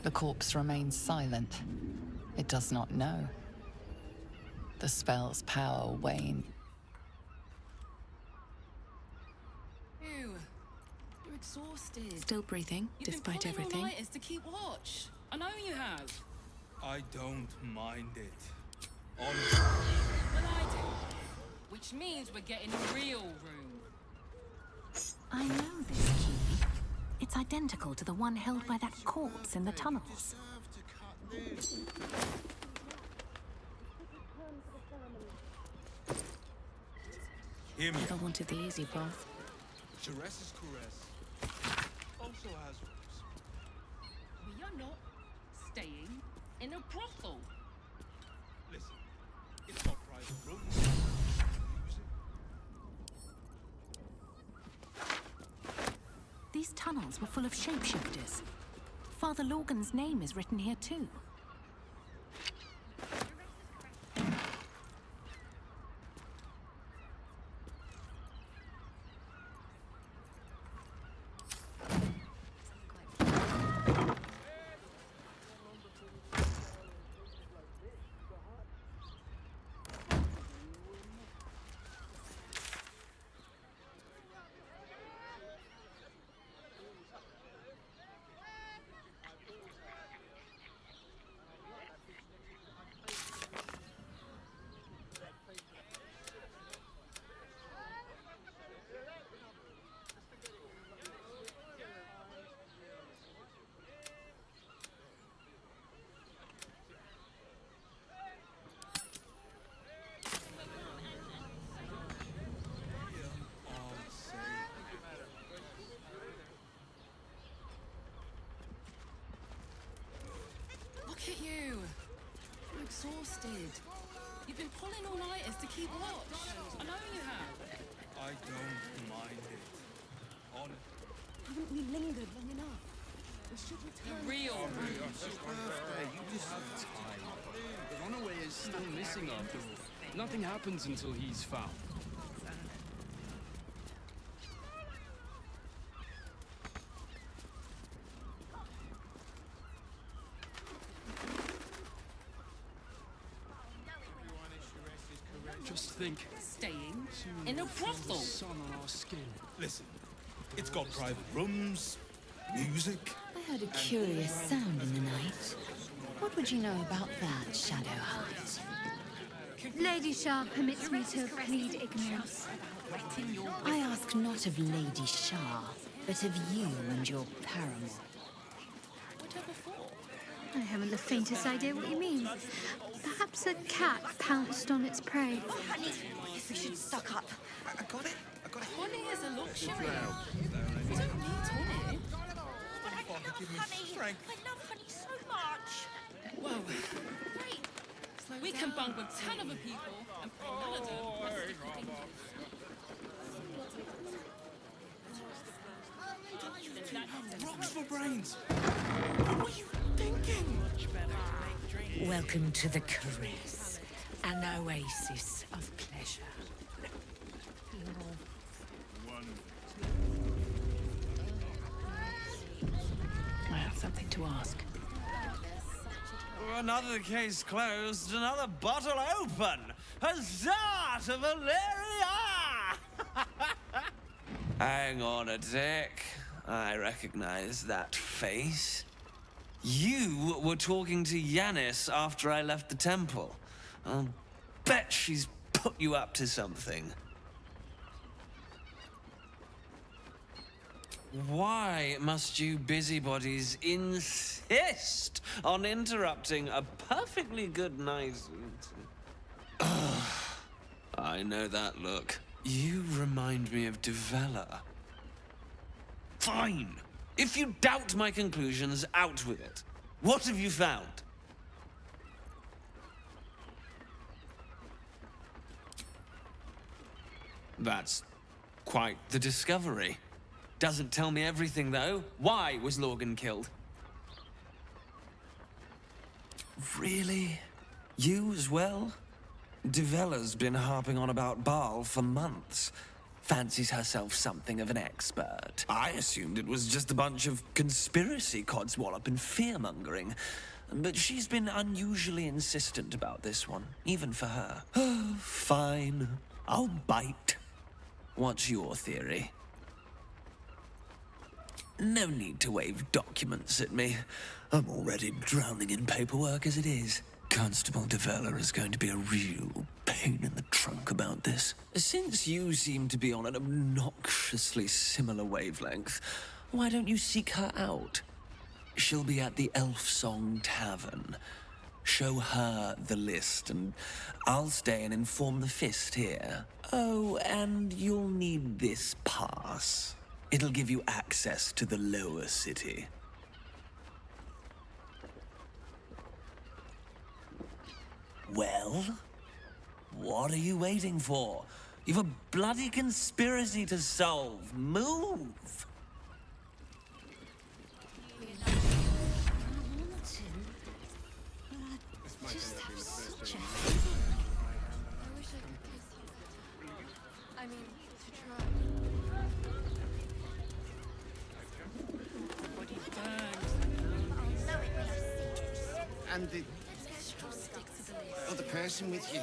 The corpse remains silent. It does not know. The spell's power waned. Ew. You're exhausted. Still breathing, You've despite been pulling everything. all-nighters to keep watch. I know you have. I don't mind it. Well, I do. Which means we're getting a real room. I know this key. It's identical to the one held by that corpse in the tunnels. Hear me. Never wanted the easy path. Jerez's caress also has roots. We are not staying in a brothel. Listen, it's got private rooms. These tunnels were full of shapeshifters. Father Lorgan's name is written here too. Look at you. You're exhausted. You've been pulling all-nighters to keep watch. I know you have. I don't mind it. Honest. Haven't we lingered long enough? We should return. The real room. You just have time. The runaway is still missing after all. Nothing happens until he's found. Just think. Staying in a brothel. Sun on our skin. Listen, it's got private rooms, music. I heard a curious sound in the night. What would you know about that, Shadowheart? Lady Shah permits me to plead ignorance. I ask not of Lady Shah, but of you and your paramour. I haven't the faintest idea what you mean. Perhaps a cat pounced on its prey. Honey, we should stock up. I got it. Honey is a luxury. We don't need honey. But I love honey. I love honey so much. Whoa. We can bunk with 10 other people and pay Melody. Rocks for brains. What were you thinking? Welcome to the Caress, an oasis of pleasure. I have something to ask. Another case closed, another bottle open. Huzzah to Valeria! Hang on a tick. I recognize that face. You were talking to Yanis after I left the temple. I'll bet she's put you up to something. Why must you busybodies insist on interrupting a perfectly good night? I know that look. You remind me of Devella. Fine. If you doubt my conclusions, out with it. What have you found? That's quite the discovery. Doesn't tell me everything, though. Why was Lorgan killed? Really? You as well? Devella's been harping on about Baal for months. Fancies herself something of an expert. I assumed it was just a bunch of conspiracy codswallop and fear-mongering. But she's been unusually insistent about this one, even for her. Fine. I'll bite. What's your theory? No need to wave documents at me. I'm already drowning in paperwork as it is. Constable Devella is going to be a real pain in the trunk about this. Since you seem to be on an obnoxiously similar wavelength, why don't you seek her out? She'll be at the Elf Song Tavern. Show her the list, and I'll stay and inform the Fist here. Oh, and you'll need this pass. It'll give you access to the lower city. Well, what are you waiting for? You've a bloody conspiracy to solve. Move! Just have such a... I wish I could kiss you. I mean, to try. And the other person with you.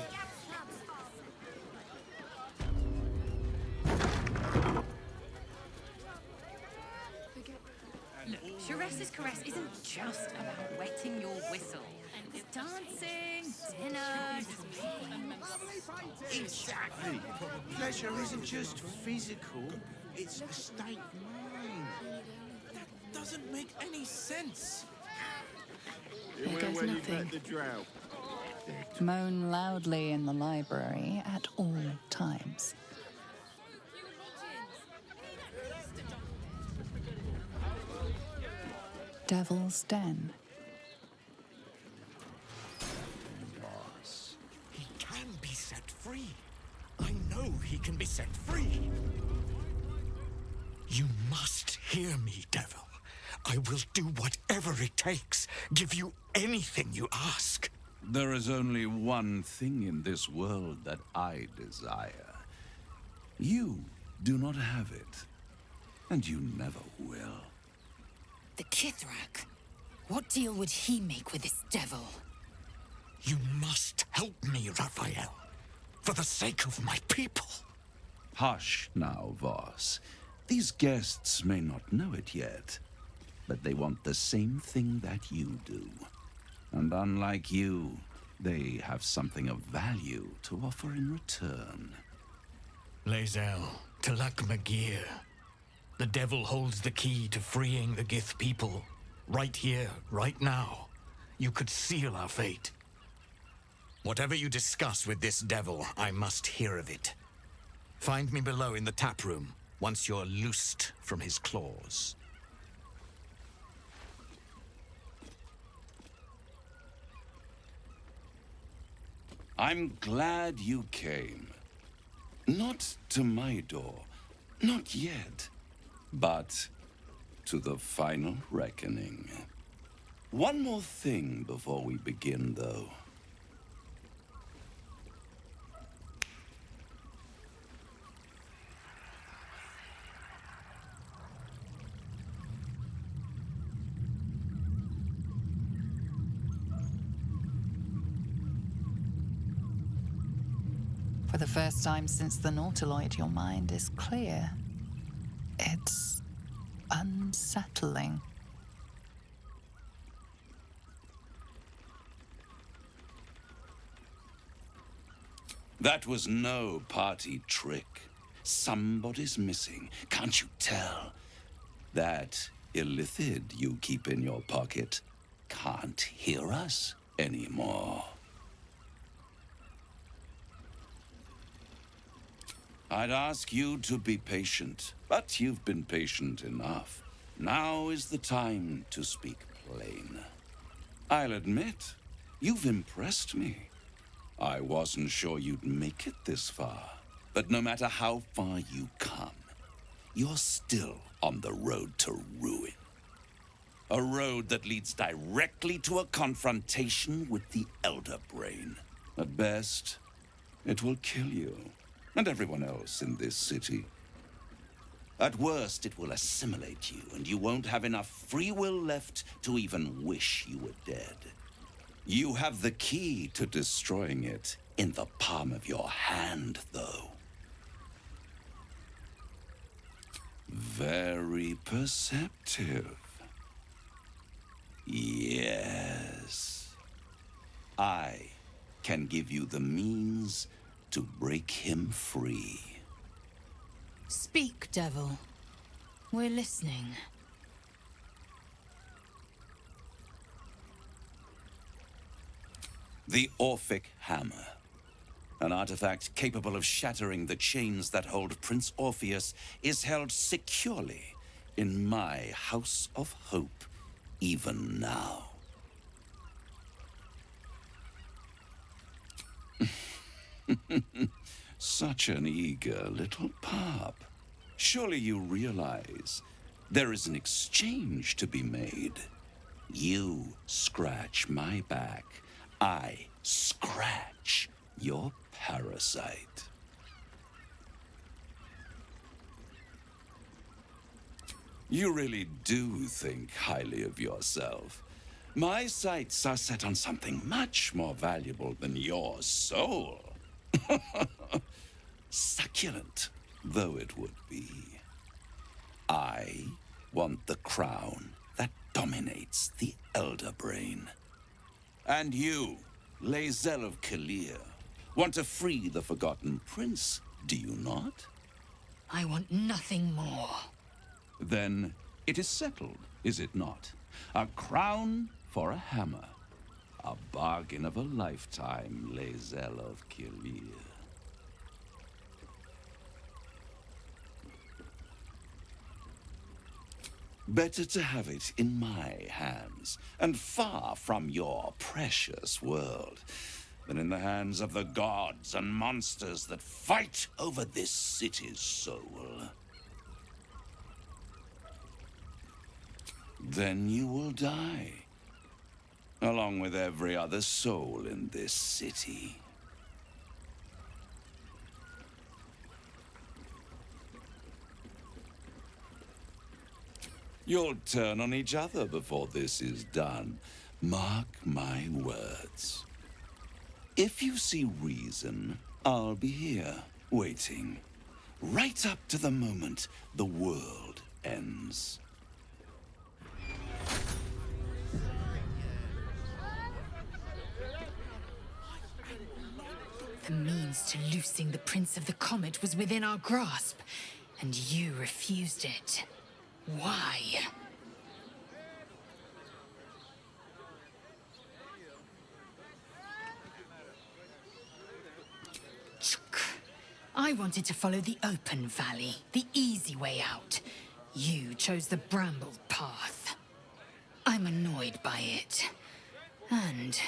Look, Sharess's caress isn't just about wetting your whistle. It's dancing, dinner, Exactly. Pleasure isn't just physical, it's a state of mind. That doesn't make any sense. There goes nothing. Moan loudly in the library at all times. Devil's Den. Boss, he can be set free. I know he can be set free. You must hear me, Devil. I will do whatever it takes, give you anything you ask. There is only one thing in this world that I desire. You do not have it, and you never will. The Kithrak? What deal would he make with this devil? You must help me, Raphael, for the sake of my people. Hush now, Voss. These guests may not know it yet, but they want the same thing that you do. And unlike you, they have something of value to offer in return. Lae'zel, Talak Magir. The devil holds the key to freeing the Gith people. Right here, right now. You could seal our fate. Whatever you discuss with this devil, I must hear of it. Find me below in the tap room, once you're loosed from his claws. I'm glad you came. Not to my door, not yet, but to the final reckoning. One more thing before we begin, though. For the first time since the Nautiloid, your mind is clear. It's unsettling. That was no party trick. Somebody's missing, can't you tell? That illithid you keep in your pocket can't hear us anymore. I'd ask you to be patient, but you've been patient enough. Now is the time to speak plain. I'll admit, you've impressed me. I wasn't sure you'd make it this far, but no matter how far you come, you're still on the road to ruin. A road that leads directly to a confrontation with the Elder Brain. At best, it will kill you and everyone else in this city. At worst, it will assimilate you, and you won't have enough free will left to even wish you were dead. You have the key to destroying it in the palm of your hand, though. Very perceptive. Yes. I can give you the means to break him free. Speak, devil. We're listening. The Orphic Hammer. An artifact capable of shattering the chains that hold Prince Orpheus is held securely in my House of Hope, even now. Such an eager little pup. Surely you realize there is an exchange to be made. You scratch my back, I scratch your parasite. You really do think highly of yourself. My sights are set on something much more valuable than your soul. Succulent though it would be. I want the crown that dominates the Elder Brain. And you, Lae'zel of Kalir, want to free the Forgotten Prince, do you not? I want nothing more. Then it is settled, is it not? A crown for a hammer. A bargain of a lifetime, Lae'zel of Kalir. Better to have it in my hands, and far from your precious world, than in the hands of the gods and monsters that fight over this city's soul. Then you will die, along with every other soul in this city. You'll turn on each other before this is done. Mark my words. If you see reason, I'll be here, waiting. Right up to the moment the world ends. The means to loosing the Prince of the Comet was within our grasp, and you refused it. Why? I wanted to follow the open valley, the easy way out. You chose the brambled path. I'm annoyed by it, and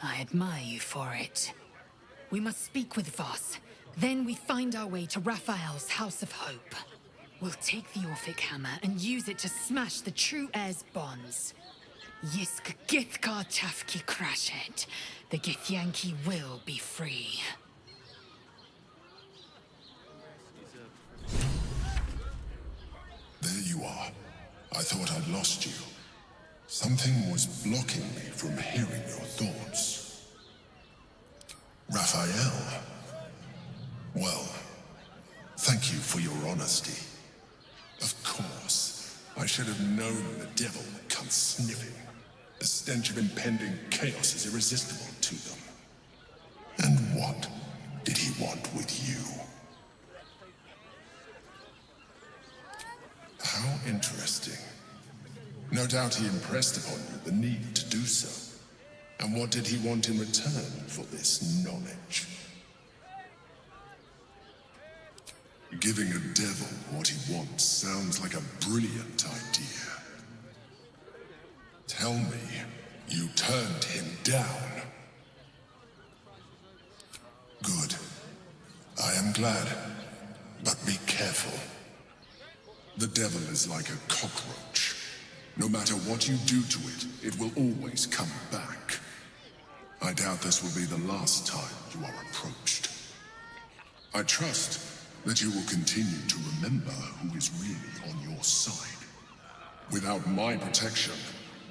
I admire you for it. We must speak with Voss. Then we find our way to Raphael's House of Hope. We'll take the Orphic Hammer and use it to smash the True Heir's bonds. Yisk Githkar Tafki Crashet. The Githyanki will be free. There you are. I thought I'd lost you. Something was blocking me from hearing your thoughts. Raphael. Well, thank you for your honesty. Of course, I should have known the devil would come sniffing. The stench of impending chaos is irresistible to them. And what did he want with you? How interesting. No doubt he impressed upon you the need to do so. And what did he want in return for this knowledge? Giving a devil what he wants sounds like a brilliant idea. Tell me, you turned him down. Good. I am glad. But be careful. The devil is like a cockroach. No matter what you do to it, it will always come back. I doubt this will be the last time you are approached. I trust that you will continue to remember who is really on your side. Without my protection,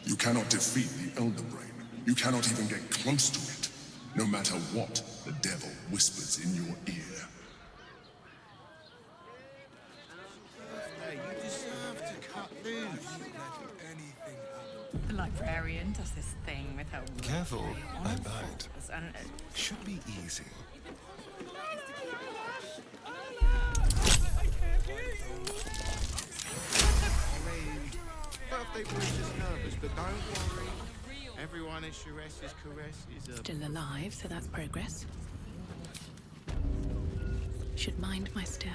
you cannot defeat the Elder Brain. You cannot even get close to it, no matter what the devil whispers in your ear. Hey, you deserve to cut loose. The librarian does this thing with her Careful, I bite. waterfalls and Should be easy. Birthday boy's just nervous, but don't worry. Everyone at Sharess's caress is a... Still alive, so that's progress. Should mind my step.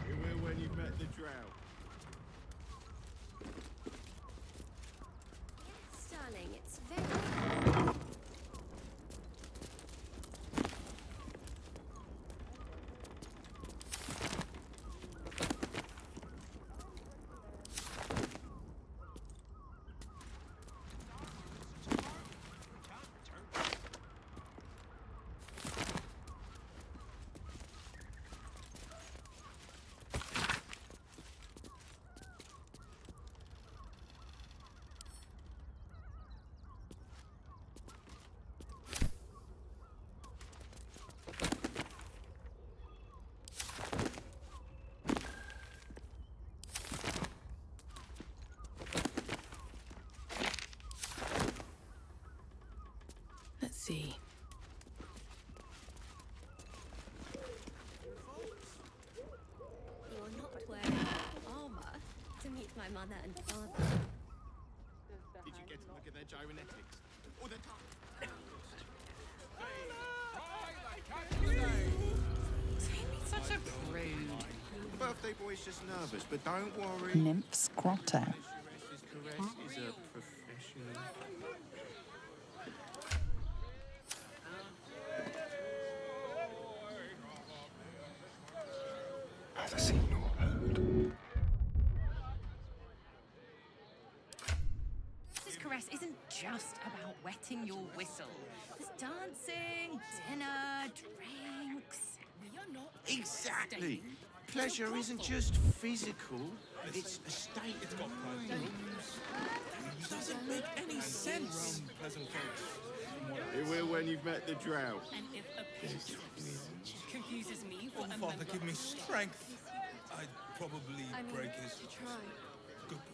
You will when you've met the drought. Yes, darling, it's very... Let's see. You're not wearing armor to meet my mother and father. Did you get to look at their gyrometics? Or their such a prude. The birthday boy's just nervous, but don't worry. Nymph's Grotto. Sharess's caress is a professional... Neither seen nor heard. This caress isn't just about wetting your whistle. There's dancing, dinner, drinks. We are not Exactly. Pleasure isn't just physical, it's a state of mind. It doesn't make any sense. It will when you've met the drought. And if a picture confuses me for a Father, member give me of strength. I'd probably I mean, break his... try. Good boy.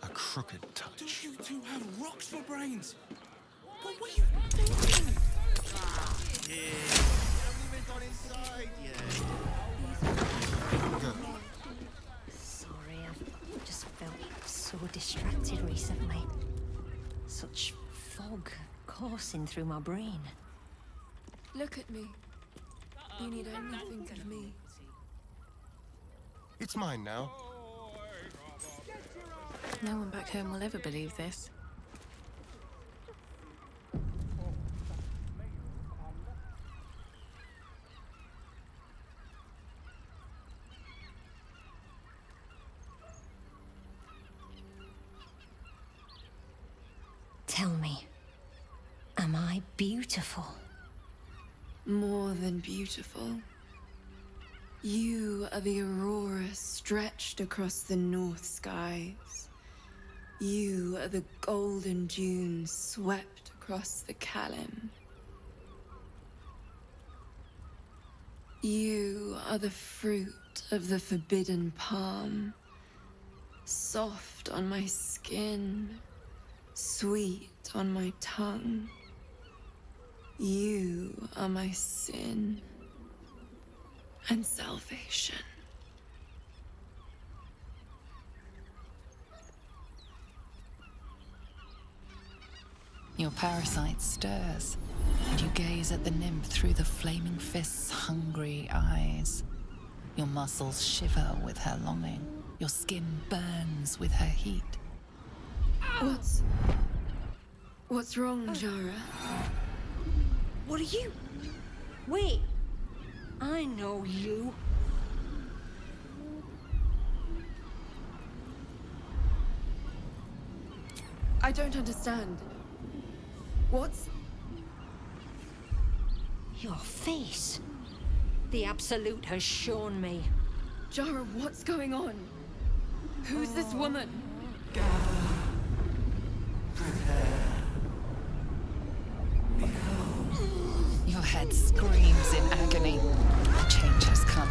A crooked touch. Don't you two have rocks for brains? What were you thinking? Yeah. Haven't even got inside yet. Sorry, I've just felt so distracted recently. Such fog coursing through my brain. Look at me. You need only think of me. It's mine now. No one back home will ever believe this. Tell me, am I beautiful? More than beautiful. You are the aurora stretched across the north skies. You are the golden dunes swept across the Kalim. You are the fruit of the forbidden palm, soft on my skin, sweet on my tongue. You are my sin and salvation. Your parasite stirs, and you gaze at the nymph through the flaming fist's hungry eyes. Your muscles shiver with her longing. Your skin burns with her heat. What's wrong, Jara? What are you? Wait. I know you. I don't understand. What's... Your face. The Absolute has shown me. Jara, what's going on? Who's this woman? Your head screams in agony. The change has come.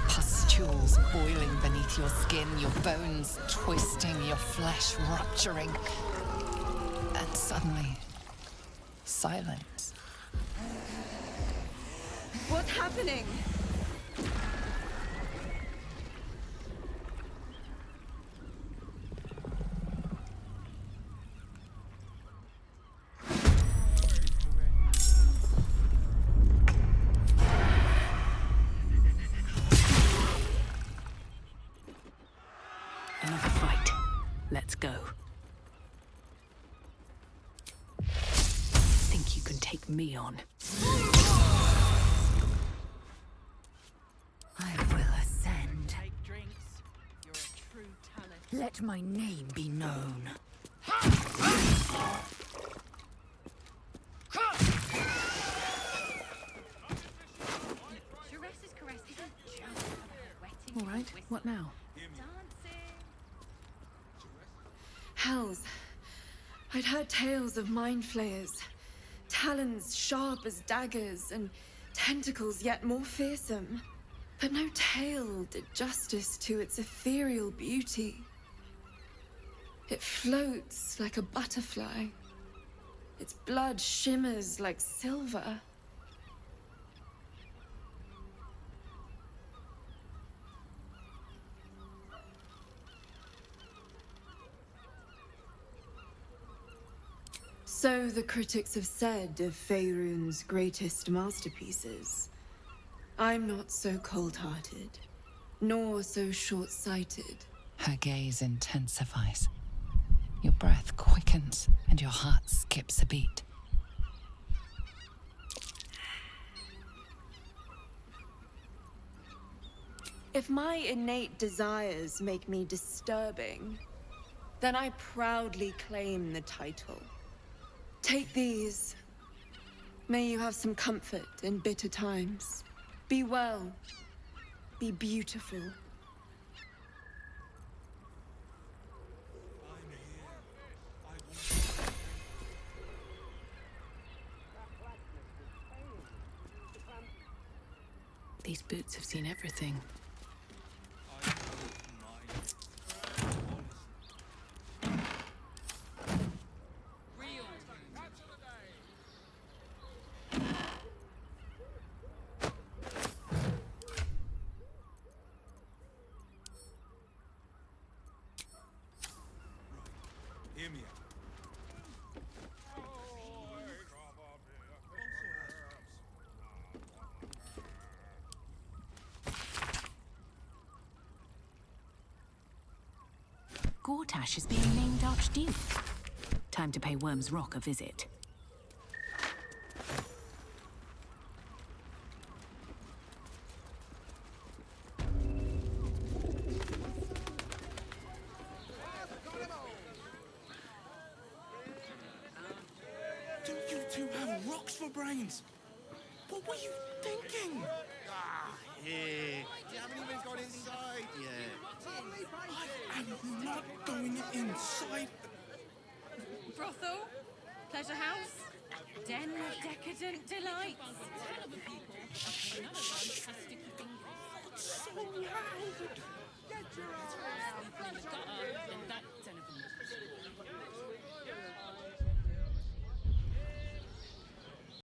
Pustules boiling beneath your skin, your bones twisting, your flesh rupturing. And suddenly, silence. What's happening? Another fight. Let's go. Think you can take me on? I will ascend. Let my name be known. All right, what now? Hells. I'd heard tales of mind flayers. Talons sharp as daggers, and tentacles yet more fearsome. But no tale did justice to its ethereal beauty. It floats like a butterfly. Its blood shimmers like silver. So the critics have said of Faerun's greatest masterpieces. I'm not so cold-hearted, nor so short-sighted. Her gaze intensifies. Your breath quickens, and your heart skips a beat. If my innate desires make me disturbing, then I proudly claim the title. Take these. May you have some comfort in bitter times. Be well. Be beautiful. These boots have seen everything. Hear me out. Gortash is being named Archduke. Time to pay Worm's Rock a visit. Do you two have rocks for brains? What were you thinking? Here. You haven't even got inside yet. I'm not going inside. Brothel? Pleasure house? Den of decadent delights? So loud. Get your ass